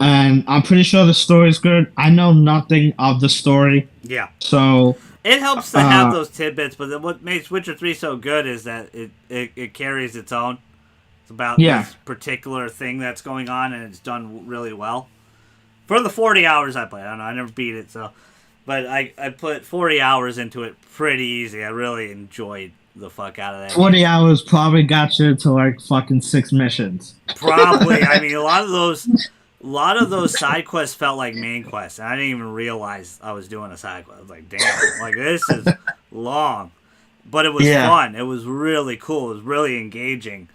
and I'm pretty sure the story's good. I know nothing of the story, Yeah. so It helps to have those tidbits, but then what makes Witcher 3 so good is that it carries its own. It's about this particular thing that's going on, and it's done really well. For the 40 hours I played, I don't know, I never beat it, so. But I put 40 hours into it pretty easy. I really enjoyed the fuck out of that. 40 hours probably got you to like fucking 6 missions. Probably. I mean, a lot of those side quests felt like main quests, and I didn't even realize I was doing a side quest. I was like, damn, like this is long, but it was fun. It was really cool. It was really engaging,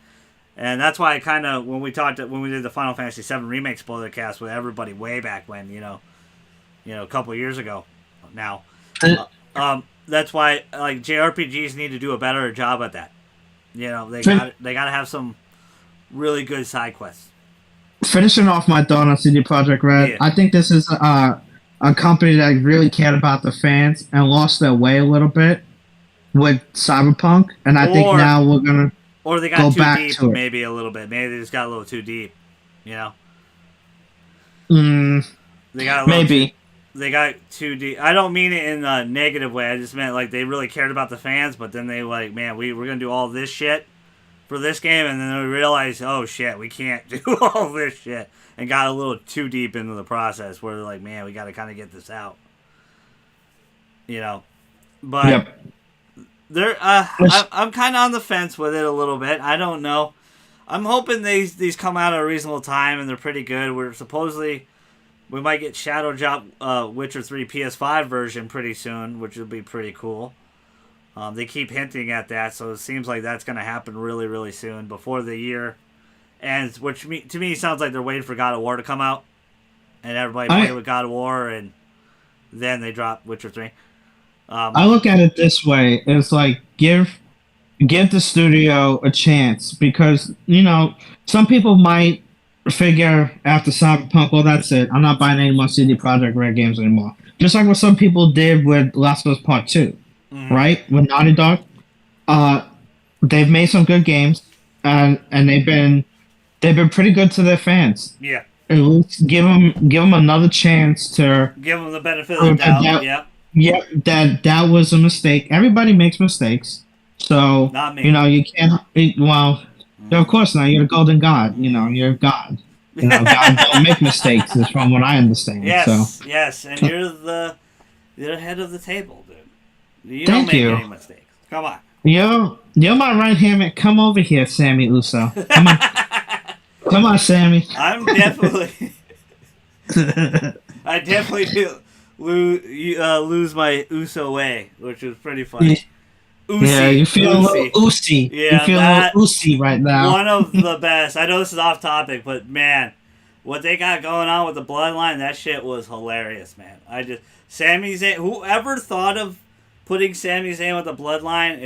and that's why I kind of when we did the Final Fantasy VII remake spoiler cast with everybody way back when, a couple years ago, now, that's why like JRPGs need to do a better job at that. They got to have some really good side quests. Finishing off my thought on CD Projekt Red, I think this is a company that really cared about the fans and lost their way a little bit with Cyberpunk, and I think now we're gonna they got go too back deep, to it. maybe a little bit. Maybe they just got a little too deep, They got a little maybe. They got too deep. I don't mean it in a negative way. I just meant like they really cared about the fans, but then they like, man, we're gonna do all this shit for this game, and then we realized, oh shit, we can't do all this shit, and got a little too deep into the process where they're like, man, we got to kind of get this out, But I'm kind of on the fence with it a little bit. I don't know. I'm hoping these come out at a reasonable time and they're pretty good. We might get Shadow Drop Witcher 3 PS5 version pretty soon, which will be pretty cool. They keep hinting at that, so it seems like that's going to happen really, really soon before the year ends, which to me sounds like they're waiting for God of War to come out, and everybody play with God of War, and then they drop Witcher 3. I look at it this way: it's like give the studio a chance because some people might figure after Cyberpunk, well, that's it. I'm not buying any more CD Projekt Red games anymore. Just like what some people did with Last of Us Part 2, right? With Naughty Dog. They've made some good games, and they've been pretty good to their fans. Yeah. At least give them another chance to give them the benefit of the doubt. Yeah, that was a mistake. Everybody makes mistakes, so not me. You can't. Well, of course not. You're a golden god. You're God. God don't make mistakes. Is from what I understand. Yes, yes, and you're the head of the table, dude. You don't make any mistakes. Come on. You're my right hand man. Come over here, Sammy Uso. Come on, come on, Sammy. I'm definitely. I definitely do lose my Uso way, which was pretty funny. Usi, yeah, you feel a little Usi. Yeah, you feel a little Usi right now. One of the best. I know this is off topic, but man, what they got going on with the bloodline, that shit was hilarious, man. Sami Zayn, whoever thought of putting Sami Zayn with the bloodline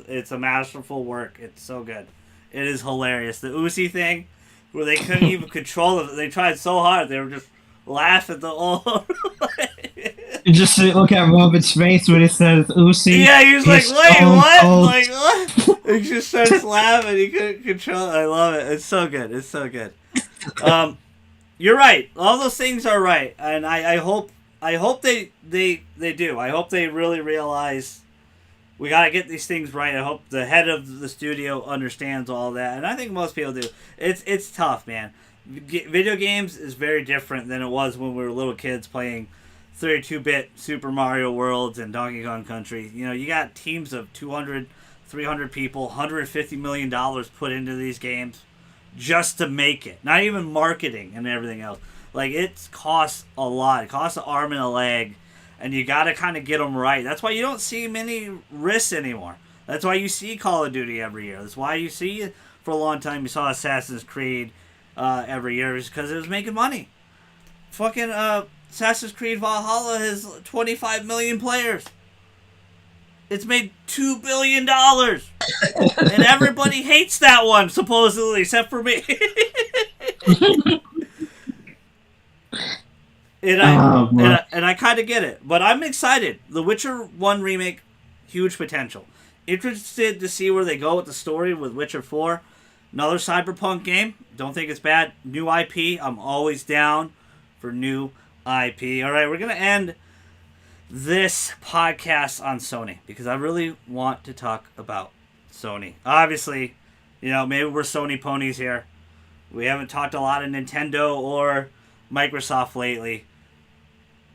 it's a masterful work. It's so good. It is hilarious. The Usi thing, where they couldn't even control it. They tried so hard. They were just laughing the whole You just look at Robert's face when he says Usi. Yeah, he was like, wait, what? Cold. Like, what? He just starts laughing. He couldn't control it. I love it. It's so good. It's so good. You're right. All those things are right. And I hope they do. I hope they really realize we got to get these things right. I hope the head of the studio understands all that. And I think most people do. It's tough, man. Video games is very different than it was when we were little kids playing 32-bit Super Mario Worlds and Donkey Kong Country. You got teams of 200, 300 people, $150 million put into these games just to make it. Not even marketing and everything else. Like, it costs a lot. It costs an arm and a leg, and you got to kind of get them right. That's why you don't see many risks anymore. That's why you see Call of Duty every year. That's why you see, for a long time, you saw Assassin's Creed every year, is because it was making money. Fucking Assassin's Creed Valhalla has 25 million players. It's made $2 billion. And everybody hates that one, supposedly, except for me. and I kind of get it. But I'm excited. The Witcher 1 remake, huge potential. Interested to see where they go with the story with Witcher 4. Another Cyberpunk game. Don't think it's bad. New IP. I'm always down for new IP. All right, we're going to end this podcast on Sony because I really want to talk about Sony. Obviously, maybe we're Sony ponies here. We haven't talked a lot of Nintendo or Microsoft lately.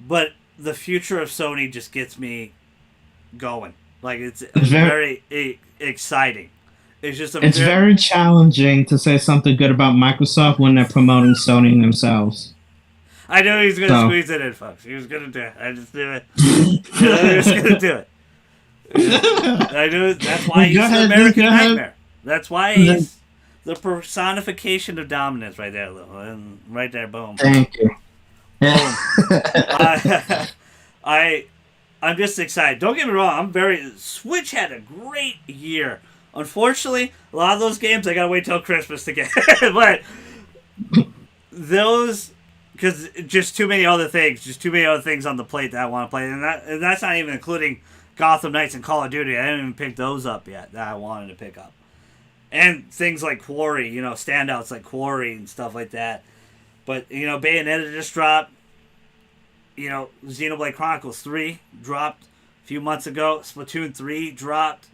But the future of Sony just gets me going. Like, it's very exciting. It's very challenging to say something good about Microsoft when they're promoting Sony themselves. I knew he was going to squeeze it in, folks. He was going to do it. I just knew it. He was going to do it. I knew it. That's why he's the American Nightmare. That's why he's the personification of dominance right there, Lou. And right there, boom. Thank you. Boom. I'm just excited. Don't get me wrong. Switch had a great year. Unfortunately, a lot of those games I gotta wait till Christmas to get. But those, because just too many other things on the plate that I want to play, and that's not even including Gotham Knights and Call of Duty. I didn't even pick those up yet that I wanted to pick up, and things like Quarry, standouts like Quarry and stuff like that. But Bayonetta just dropped. Xenoblade Chronicles 3 dropped a few months ago. Splatoon 3 dropped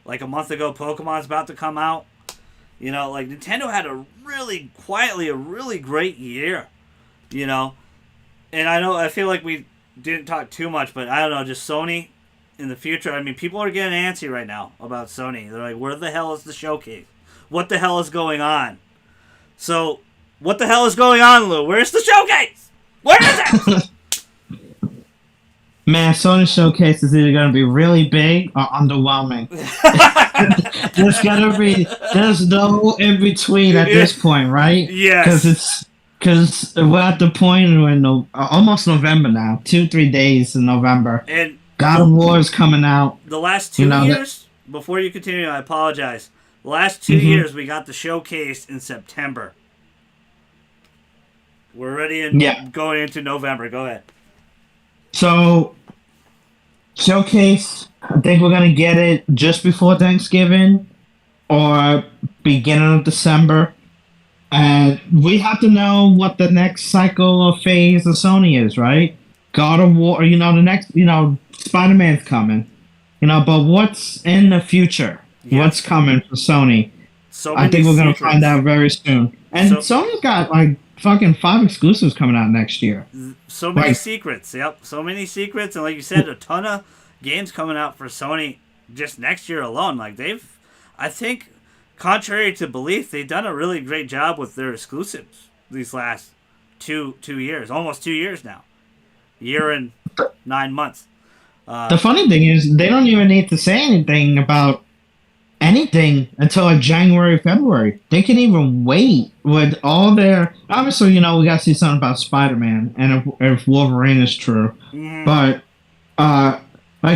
like a month ago. Pokemon's about to come out. Nintendo had a really great year. And I feel like we didn't talk too much, but I don't know, just Sony in the future. I mean, people are getting antsy right now about Sony. They're like, where the hell is the showcase? What the hell is going on? So, what the hell is going on, Lou? Where's the showcase? Where is it? Man, Sony Showcase is either going to be really big or underwhelming. There's no in between at this point, right? Yes. Because we're at the point when almost November now, 2-3 days in November. And God of War is coming out. The last 2 years, before you continue, I apologize. The last 2 years, we got the showcase in September. We're already going into November. Go ahead. So, Showcase, I think we're going to get it just before Thanksgiving or beginning of December. And we have to know what the next cycle or phase of Sony is, right? God of War, the next, Spider-Man's coming. But what's in the future? Yeah. What's coming for Sony? I think we're going to find out very soon. And Sony's got, fucking 5 exclusives coming out next year. So many secrets. Yep. So many secrets. And like you said, a ton of games coming out for Sony just next year alone. I think, contrary to belief, they've done a really great job with their exclusives these last 2 years. Almost 2 years now. Year and 9 months. The funny thing is, they don't even need to say anything about anything until January, February. They can even wait with all their... Obviously, we got to see something about Spider-Man and if Wolverine is true. Mm. But,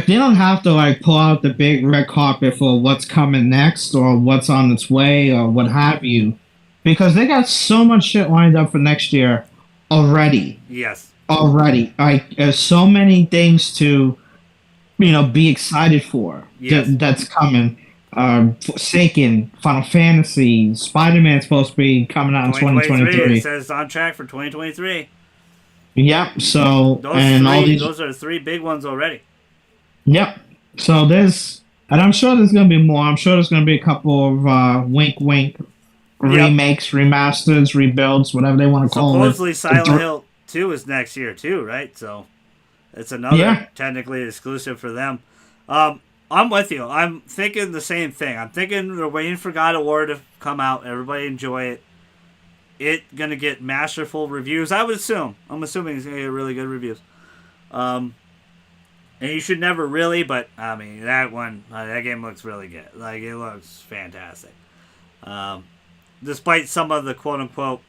they don't have to, pull out the big red carpet for what's coming next or what's on its way or what have you. Because they got so much shit lined up for next year already. Yes. Already. There's so many things to, be excited for. Yes. That's coming. Forsaken, Final Fantasy, Spider-Man's supposed to be coming out in 2023. It says on track for 2023. Yep. So those are 3 big ones already. Yep. So and I'm sure there's going to be more. I'm sure there's going to be a couple of wink, wink Yep. remakes, remasters, rebuilds, whatever they want to call it. Supposedly Silent Hill 2 is next year too, right? So it's another Yeah, technically exclusive for them. Um, I'm with you. I'm thinking the same thing. I'm thinking they're waiting for God of War to come out. Everybody enjoy it. It gonna get masterful reviews. I would assume. I'm assuming it's gonna get really good reviews. Um, and you should never really, but I mean that game looks really good. Like it looks fantastic. Um, Despite some of the quote unquote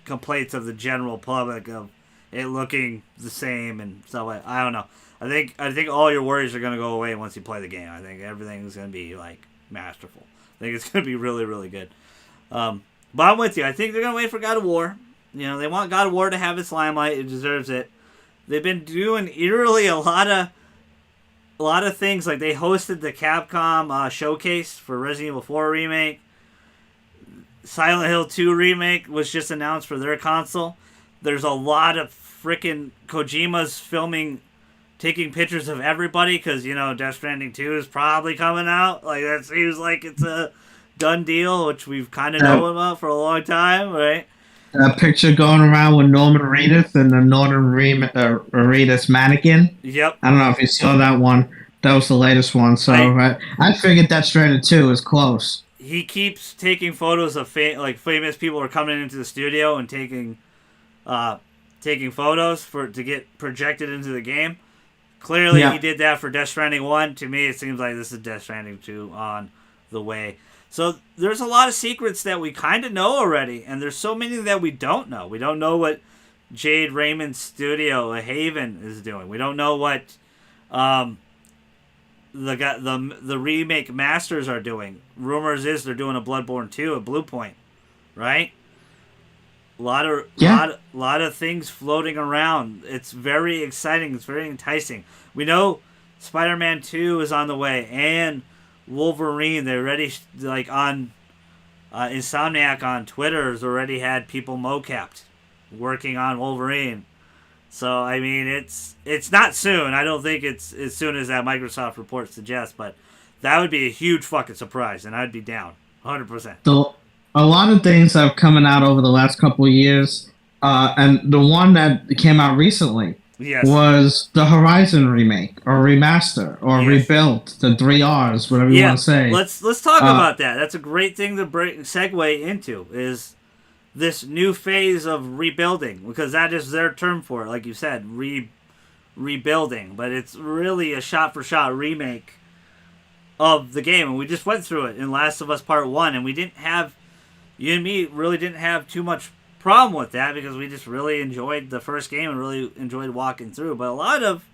complaints of the general public of it looking the same and stuff like I don't know. I think all your worries are gonna go away once you play the game. I think everything's gonna be like masterful. I think it's gonna be really really good. But I'm with you. I think they're gonna wait for God of War. You know, they want God of War to have its limelight. It deserves it. They've been doing eerily a lot of things. Like they hosted the Capcom showcase for Resident Evil 4 remake. Silent Hill 2 remake was just announced for their console. There's a lot of freaking Kojima's filming, taking pictures of everybody because Death Stranding 2 is probably coming out. Like that seems like it's a done deal, which we've kind of known about for a long time, right? a picture going around with Norman Reedus and the Reedus mannequin. Yep. I don't know if you saw that one. That was the latest one. So I I figured that Stranded 2 is close. He keeps taking photos of like famous people are coming into the studio and taking photos to get projected into the game. Clearly, Yeah. he did that for Death Stranding 1. To me, it seems like this is Death Stranding 2 on the way. So there's a lot of secrets that we kind of know already, and there's so many that we don't know. We don't know what Jade Raymond's studio, Haven, is doing. We don't know what the remake masters are doing. Rumors is they're doing a Bloodborne 2 at Blue Point, right? A lot of Yeah. lot of things floating around. It's very exciting. It's very enticing. We know Spider-Man 2 is on the way, and Wolverine. They already like on Insomniac on Twitter has already had people mocapped working on Wolverine. So I mean, it's not soon. I don't think it's as soon as that Microsoft report suggests, but that would be a huge fucking surprise, and I'd be down 100%. So a lot of things have coming out over the last couple of years, and the one that came out recently Yes. was the Horizon remake or remaster or Yes. rebuilt, the three R's, whatever you Yeah. want to say. Let's talk Uh, about that. That's a great thing to segue into is this new phase of rebuilding because that is their term for it. Like you said, rebuilding, but it's really a shot-for-shot remake of the game, and we just went through it in Last of Us Part 1, and you and me really didn't have too much problem with that because we just really enjoyed the first game and really enjoyed walking through. But a lot of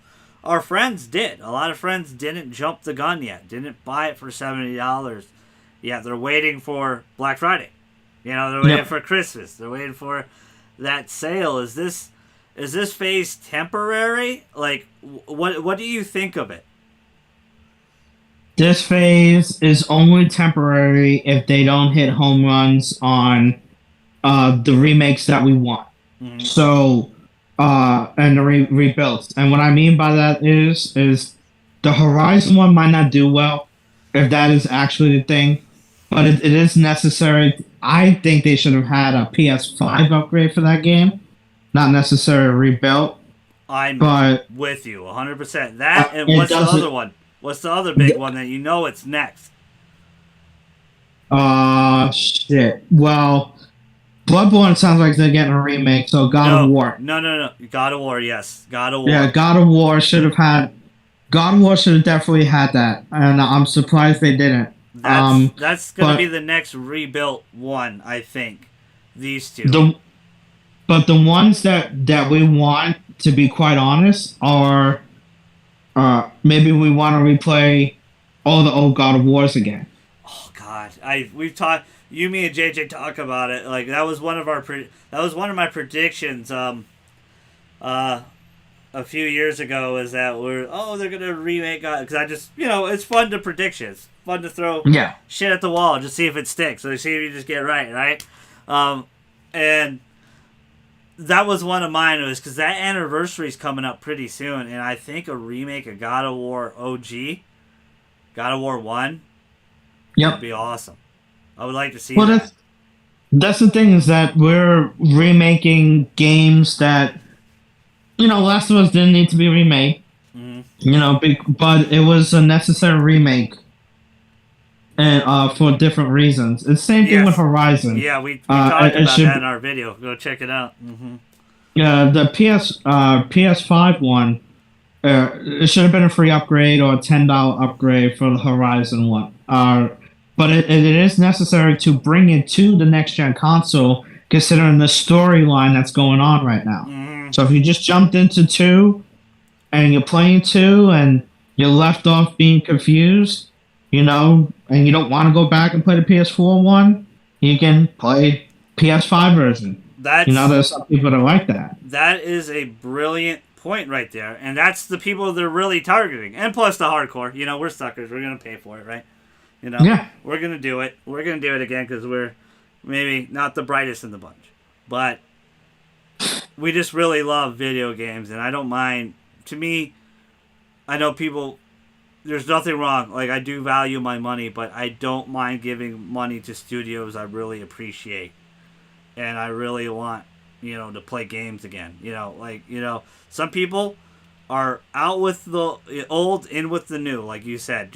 our friends did. A lot of friends didn't jump the gun yet, didn't buy it for $70 yet. They're waiting for Black Friday. They're waiting for Christmas. They're waiting for that sale. Is this phase temporary? Like, what do you think of it? this phase is only temporary if they don't hit home runs on the remakes that we want. Mm-hmm. So, and the rebuilds. And what I mean by that is the Horizon one might not do well if that is actually the thing, but it is necessary. I think they should have had a PS5 upgrade for that game, not necessarily a rebuild. I'm But with you 100%. That and it what's the doesn't. other one? What's the other big one that it's next? Shit. Well, Bloodborne sounds like they're getting a remake, so God of War. No. God of War, yes. God of War. Yeah, God of War should have had. God of War should have definitely had that, and I'm surprised they didn't. That's gonna but be the next rebuilt one, I think. These two. But the ones that we want, to be quite honest, are maybe we want to replay all the old God of Wars again. Oh God, we've talked. You, me, and JJ talk about it. Like that was one of my predictions. A few years ago is that they're gonna remake God because I just it's fun to predict. It's fun to throw Yeah. shit at the wall and just see if it sticks. So see if you just get right. And that was one of mine. It was because that anniversary is coming up pretty soon, and I think a remake of God of War OG, God of War 1, Yep. would be awesome. I would like to see Well, that. that's the thing is that we're remaking games that Last of Us didn't need to be remade. Hmm. But it was a necessary remake, and for different reasons. It's the same thing with Yes. Horizon. Yeah, we talked It about that in should our video. Go check it out. Hmm. the PS5 one. It should have been a free upgrade or a $10 upgrade for the Horizon one. But it is necessary to bring it to the next gen console, considering the storyline that's going on right now. Hmm. So if you just jumped into two and you're playing two and you're left off being confused, and you don't want to go back and play the PS4 one, you can play PS5 version. That's There's some people that like that. that is a brilliant point right there, and that's the people they're really targeting. And plus the hardcore. We're suckers. We're gonna pay for it, right? Yeah. We're gonna do it. We're gonna do it again because we're maybe not the brightest in the bunch, but we just really love video games, and I don't mind. To me, I know people. There's nothing wrong. Like I do value my money, but I don't mind giving money to studios I really appreciate, and I really want to play games again. Some people are out with the old, in with the new. Like you said,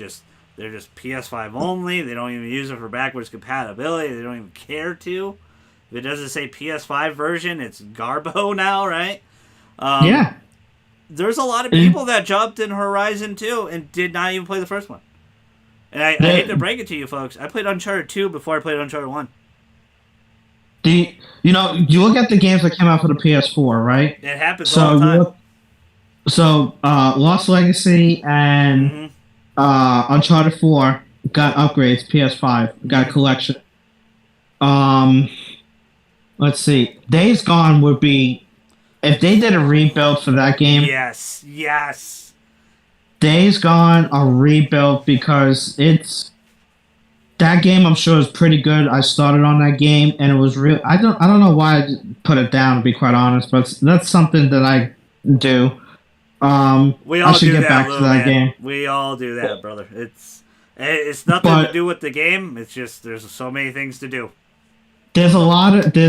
they're just PS5 only. They don't even use it for backwards compatibility. They don't even care to. If it doesn't say PS5 version, it's Garbo now, right? Yeah. There's a lot of people that jumped in Horizon 2 and did not even play the first one. And I hate to break it to you folks, I played Uncharted 2 before I played Uncharted 1. You look at the games that came out for the PS4, right? It happens all the time. Lost Legacy and Hmm. Uncharted 4 got upgrades. PS5 got a collection. Um, let's see. Days Gone would be if they did a rebuild for that game. Yes. Days Gone a rebuild because that game I'm sure is pretty good. I started on that game and it was real. I don't know why I put it down to be quite honest, but that's something that I do. We I all should do get that, back Lou, to that man. game. We all do that, brother. It's nothing to But do with the game. It's just there's so many things to do. there's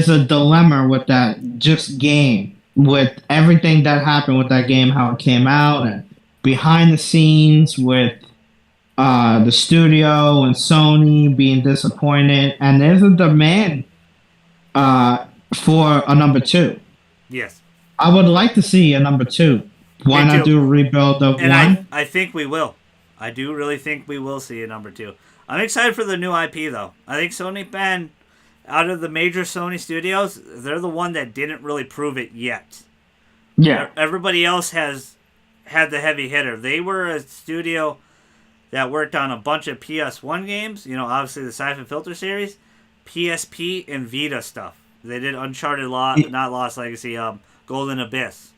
a dilemma with that just game, with everything that happened with that game, how it came out and behind the scenes with the studio and Sony being disappointed, and there's a demand for a number two. Yes. I would like to see a number two. Why Me not too. do a rebuild of And one? I think we will. I do really think we will see a number 2. I'm excited for the new IP though. I think Sony been out of the major Sony studios, they're the one that didn't really prove it yet. Yeah. Everybody else has had the heavy hitter. They were a studio that worked on a bunch of PS1 games, obviously the Siphon Filter series, PSP and Vita stuff. They did Uncharted not Lost Legacy, Golden Abyss.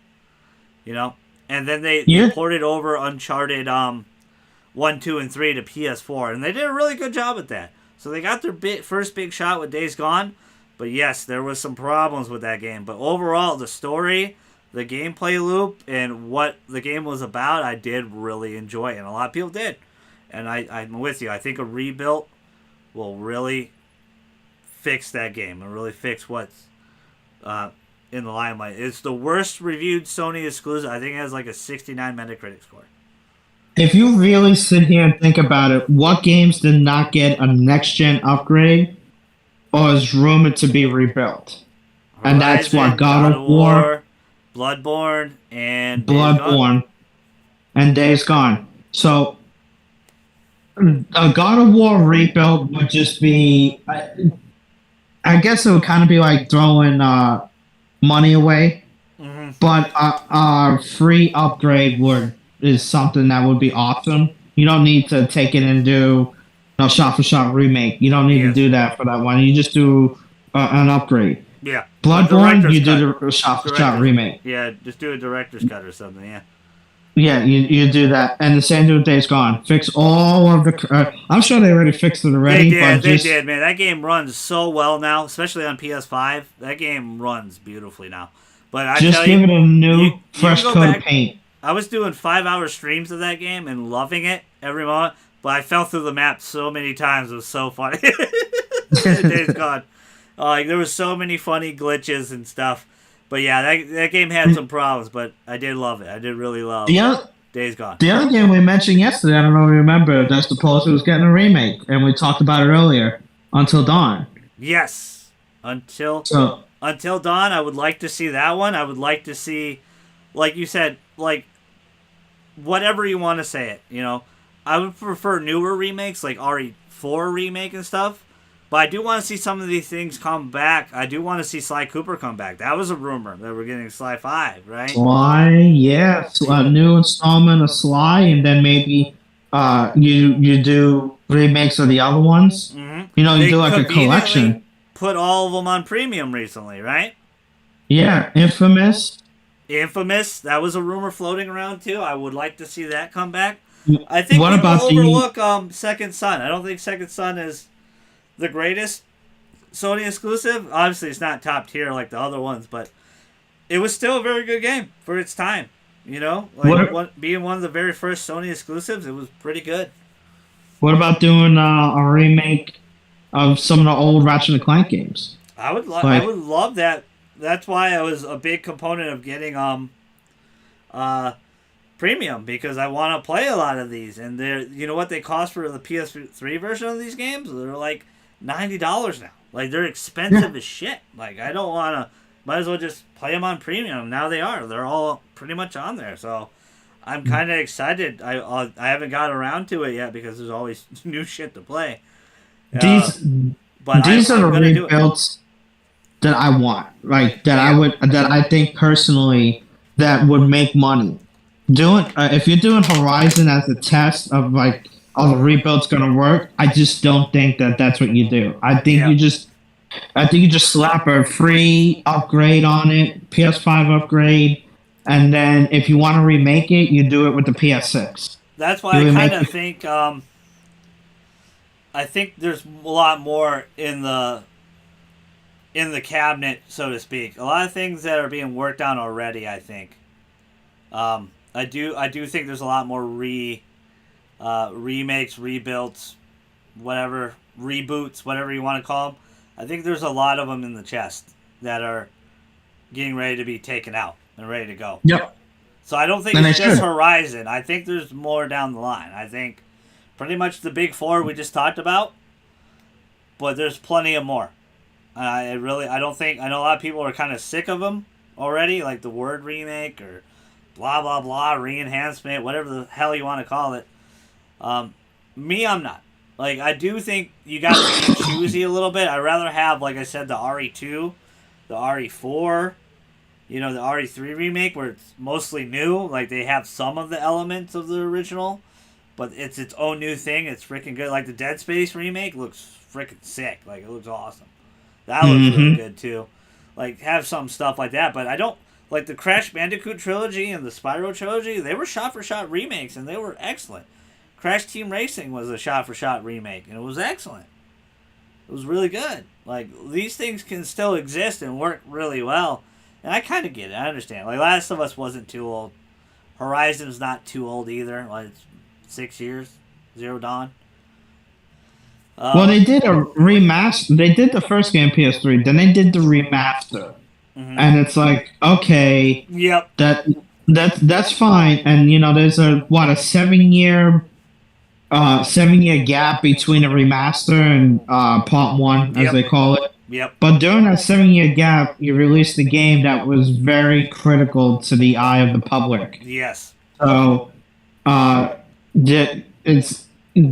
And then they ported over Uncharted 1, 2, and 3 to PS4, and they did a really good job at that. So they got their first big shot with Days Gone, but yes, there was some problems with that game. But overall, the story, the gameplay loop, and what the game was about, I did really enjoy, and a lot of people did. And I'm with you. I think a rebuild will really fix that game and really fix what's in the limelight. It's the worst reviewed Sony exclusive. I think it has like a 69 Metacritic score. If you really sit here and think about it, what games did not get a next gen upgrade or is rumored to be rebuilt? And that's what God of War, Bloodborne, and Bloodborne, and Days Gone. So a God of War rebuild would just be, I guess it would kind of be like throwing money away. Mm-hmm. But a free upgrade is something that would be awesome. You don't need to take it and do shot for shot remake. You don't need to do that for that one. You just do an upgrade. Yeah. Bloodborne, you do the shot for shot remake. Yeah, just do a director's cut or something. Yeah. Yeah, you do that, and the same do with Days Gone. Fix all of the. I'm sure they already fixed it already. They did, man. That game runs so well now, especially on PS5. That game runs beautifully now. But I just tell give you, it a new, fresh coat of paint. I was doing 5-hour streams of that game and loving it every moment, but I fell through the map so many times. It was so funny. Days Gone. Like there was so many funny glitches and stuff. But yeah, that game had some problems, but I did love it. I did really love The other, Days Gone. the other game we mentioned yesterday, I don't know if you remember, that's supposed it was getting a remake, and we talked about it earlier. Until Dawn. Yes. Until So Until Dawn, I would like to see that one. I would like to see, like you said, like whatever you want to say it. I would prefer newer remakes like RE4 remake and stuff. But I do want to see some of these things come back. I do want to see Sly Cooper come back. That was a rumor that we're getting Sly 5, right? Sly, yeah, a new installment of Sly, and then maybe you do remakes of the other ones. You They do like a conveniently collection. put all of them on premium recently, right? Yeah, Infamous. Infamous, that was a rumor floating around too. I would like to see that come back. I think What people about the? overlook Second Son. I don't think Second Son is the greatest Sony exclusive. Obviously, it's not top tier like the other ones, but it was still a very good game for its time. Being one of the very first Sony exclusives, it was pretty good. What about doing a remake of some of the old Ratchet and Clank games? I Like, would love that. That's why I was a big component of getting uh premium because I want to play a lot of these, and they're what they cost for the PS3 version of these games? They're like $90 now. Like they're expensive as shit. Like I don't want to. Might as well just play them on premium. Now they are. They're all pretty much on there. So I'm kind of excited. I haven't got around to it yet because there's always new shit to play. these But these are I'm the gonna do it. rebuilds that I want. Like Yeah. that I think personally that would make money. Doing if you're doing Horizon as a test of like all the rebuilds gonna work, I just don't think that that's what you do. Yeah. I think you just slap a free upgrade on it, PS5 upgrade, and then if you want to remake it, you do it with the PS6. That's why You I kind remake of think I think there's a lot more in the cabinet, so to speak. A lot of things that are being worked on already. I think. I do think there's a lot more remakes, rebuilds, whatever reboots, whatever you want to call them. I think there's a lot of them in the chest that are getting ready to be taken out and ready to go. Yep. So I don't think And they it's just should. Horizon. I think there's more down the line. I think pretty much the big four we just talked about, but there's plenty of more. I don't think I know a lot of people are kind of sick of them already, like the word remake or blah blah blah re-enhancement, whatever the hell you want to call it. Me, I'm not. Like I do think you got to be choosy a little bit. I'd rather have, like I said, the RE2, the RE4, the RE3 remake where it's mostly new. Like they have some of the elements of the original, but it's its own new thing. It's freaking good. Like the Dead Space remake looks freaking sick. Like it looks awesome. That looks really Mm-hmm. good too. Like have some stuff like that, but I don't like the Crash Bandicoot trilogy and the Spyro trilogy. They were shot for shot remakes and they were excellent. Crash Team Racing was a shot for shot remake and it was excellent. It was really good. Like these things can still exist and work really well. And I kind of get it. I understand. Like Last of Us wasn't too old. Horizon's not too old either. Like it's 6 years. Zero Dawn. Well, they did a remaster. They did the first game PS3, then they did the remaster, Mm-hmm. and it's like, okay, Yep. that's fine. And there's a 7 year gap between a remaster and part one, as Yep. they call it. Yep. But during that 7 year gap, you released a game that was very critical to the eye of the public. Yes. So, uh, it's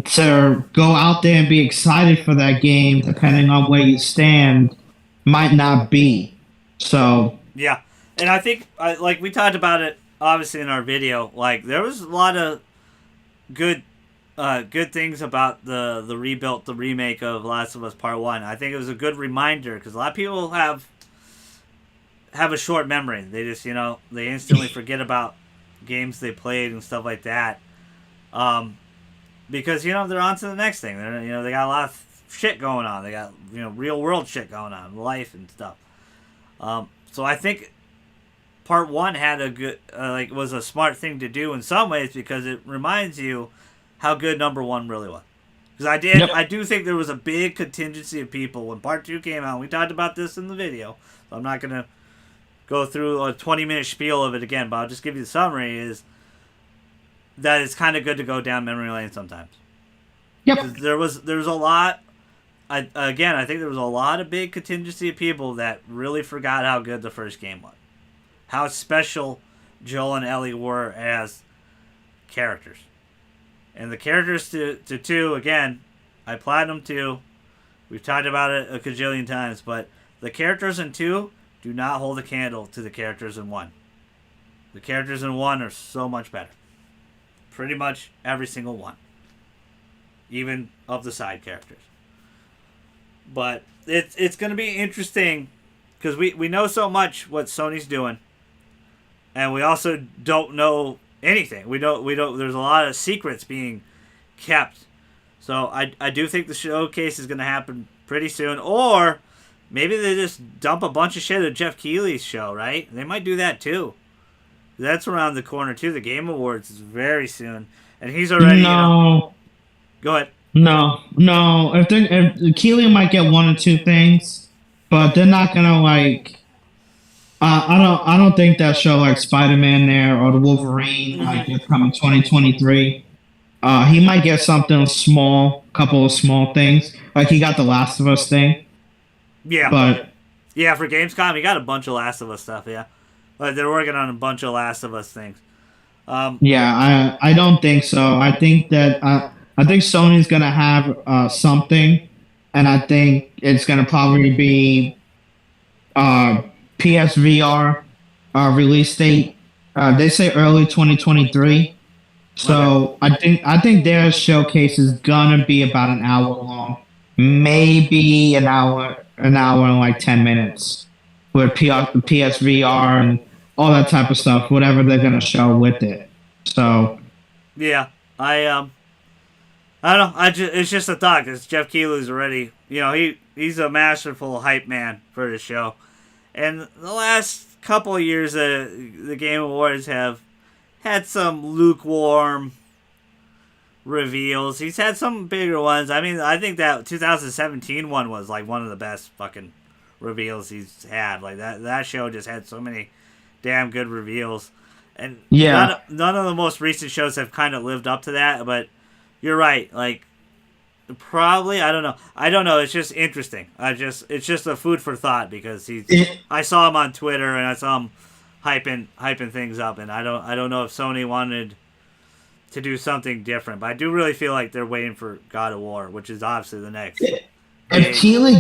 to go out there and be excited for that game, depending on where you stand, might not be. So, Yeah. And I think, like we talked about it, obviously in our video. Like there was a lot of good, good things about the rebuilt, the remake of Last of Us Part One. I think it was a good reminder because a lot of people have a short memory. They just they instantly forget about games they played and stuff like that. Because they're on to the next thing. They got a lot of shit going on. They got real world shit going on, life and stuff. So I think part one had a good was a smart thing to do in some ways because it reminds you how good number one really was. Because Yep. I do think there was a big contingency of people when Part 2 came out. We talked about this in the video, so I'm not going to go through a 20-minute spiel of it again, but I'll just give you the summary, is that it's kind of good to go down memory lane sometimes. Yep. Because there was a lot, I think there was a lot of big contingency of people that really forgot how good the first game was. How special Joel and Ellie were as characters. And the characters to 2, again, I platinum 2. We've talked about it a cajillion times, but the characters in 2 do not hold a candle to the characters in 1. The characters in 1 are so much better. Pretty much every single one. Even of the side characters. But it's going to be interesting because we know so much what Sony's doing, and we also don't know anything. We don't. There's a lot of secrets being kept. So I do think the showcase is going to happen pretty soon, or maybe they just dump a bunch of shit at Jeff Keighley's show. Right? They might do that too. That's around the corner too. The Game Awards is very soon, and he's already. No. Go ahead. No. If Keely might get one or two things, but they're not gonna like. I don't think that show like Spider Man there or the Wolverine like it's coming 2023. He might get something small, couple of small things. Like he got the Last of Us thing, Yeah. but Yeah, for Gamescom, he got a bunch of Last of Us stuff. Yeah, but they're working on a bunch of Last of Us things. yeah, I don't think so. I think Sony's gonna have something, and I think it's gonna probably be uh, PSVR release date. They say early 2023. Okay. So I think their showcase is gonna be about an hour long, maybe an hour and like 10 minutes with PSVR and all that type of stuff, whatever they're gonna show with it. So Yeah, I don't know. It's just a thought because Jeff Keighley's already, he's a masterful hype man for the show, and the last couple of years, the Game Awards have had some lukewarm reveals. He's had some bigger ones. I mean, I think that 2017 one was like one of the best fucking reveals he's had. Like that show just had so many damn good reveals, and yeah, none of the most recent shows have kind of lived up to that. But you're right. Like probably I don't know. I don't know. It's just interesting. It's just a food for thought because I saw him on Twitter and I saw him hyping things up, and I don't know if Sony wanted to do something different, but I do really feel like they're waiting for God of War, which is obviously the next. if Keely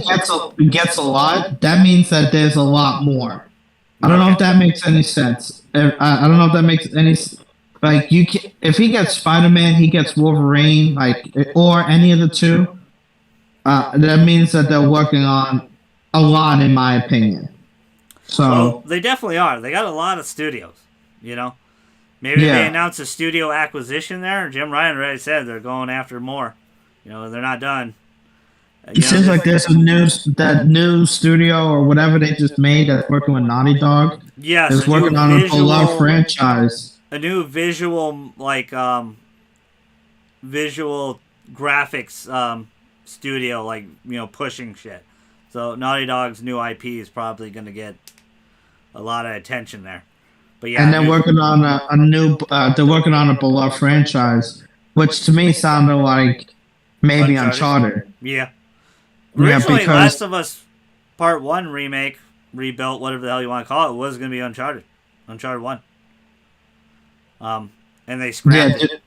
gets a lot, that means that there's a lot more. I don't know if Okay. that makes any sense. I don't know if that makes any like if he gets Spider Man, he gets Wolverine, like or any of the two. That means that they're working on a lot, in my opinion. Well, So they definitely are. They got a lot of studios, you know. Maybe they yeah, announced a studio acquisition there. Jim Ryan already said they're going after more. They're not done. it seems like there's that new studio or whatever they just made that's working with Naughty Dog. yes, Is working on a beloved franchise. a new visual visual graphics studio, pushing shit. So Naughty Dog's new IP is probably going to get a lot of attention there. But yeah, And they're working on a new. They're working on a beloved franchise, which to me sounded like maybe Uncharted. Yeah. Yeah, Originally, because Last of Us Part 1 remake, rebuilt, whatever the hell you want to call it, was going to be Uncharted. Uncharted 1. And they scrapped it.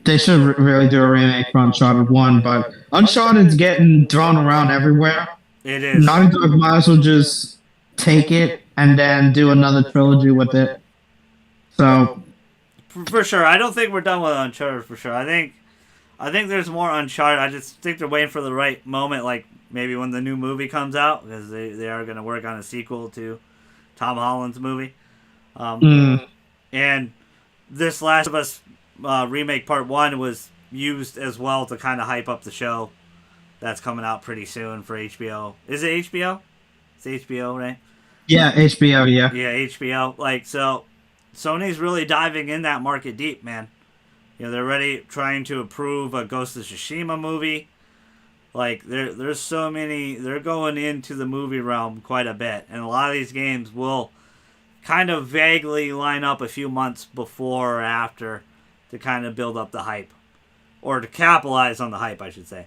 they should really do a remake for Uncharted One, but Uncharted's getting thrown around everywhere. It is. Naughty Dog might as well just take it and then do another trilogy with it. So For sure. I don't think we're done with Uncharted for sure. I think there's more Uncharted. I just think they're waiting for the right moment, like maybe when the new movie comes out, because they are going to work on a sequel to Tom Holland's movie. And this Last of Us remake Part 1 was used as well to kind of hype up the show that's coming out pretty soon for HBO. Is it HBO? It's HBO, right? yeah, HBO, yeah. Yeah, HBO. So Sony's really diving in that market deep, man. They're already trying to approve a Ghost of Tsushima movie. Like there's so many. They're going into the movie realm quite a bit, and a lot of these games will kind of vaguely line up a few months before or after to kind of build up the hype, or to capitalize on the hype, I should say.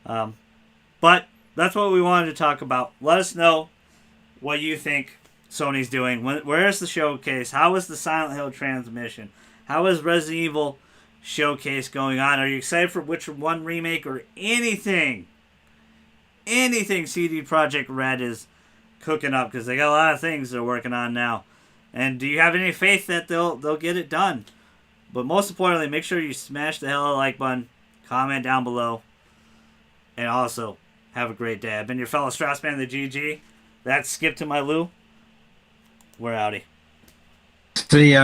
But that's what we wanted to talk about. Let us know what you think Sony's doing. Where's the showcase? How is the Silent Hill transmission? How is Resident Evil showcase going on? Are you excited for Witcher 1 remake or anything? Anything CD Projekt Red is cooking up, because they got a lot of things they're working on now. And do you have any faith that they'll get it done? But most importantly, make sure you smash the hell out of the like button, comment down below, and also have a great day. I've been your fellow Strassman, the GG. That's Skip to my Lou. We're outie. See ya.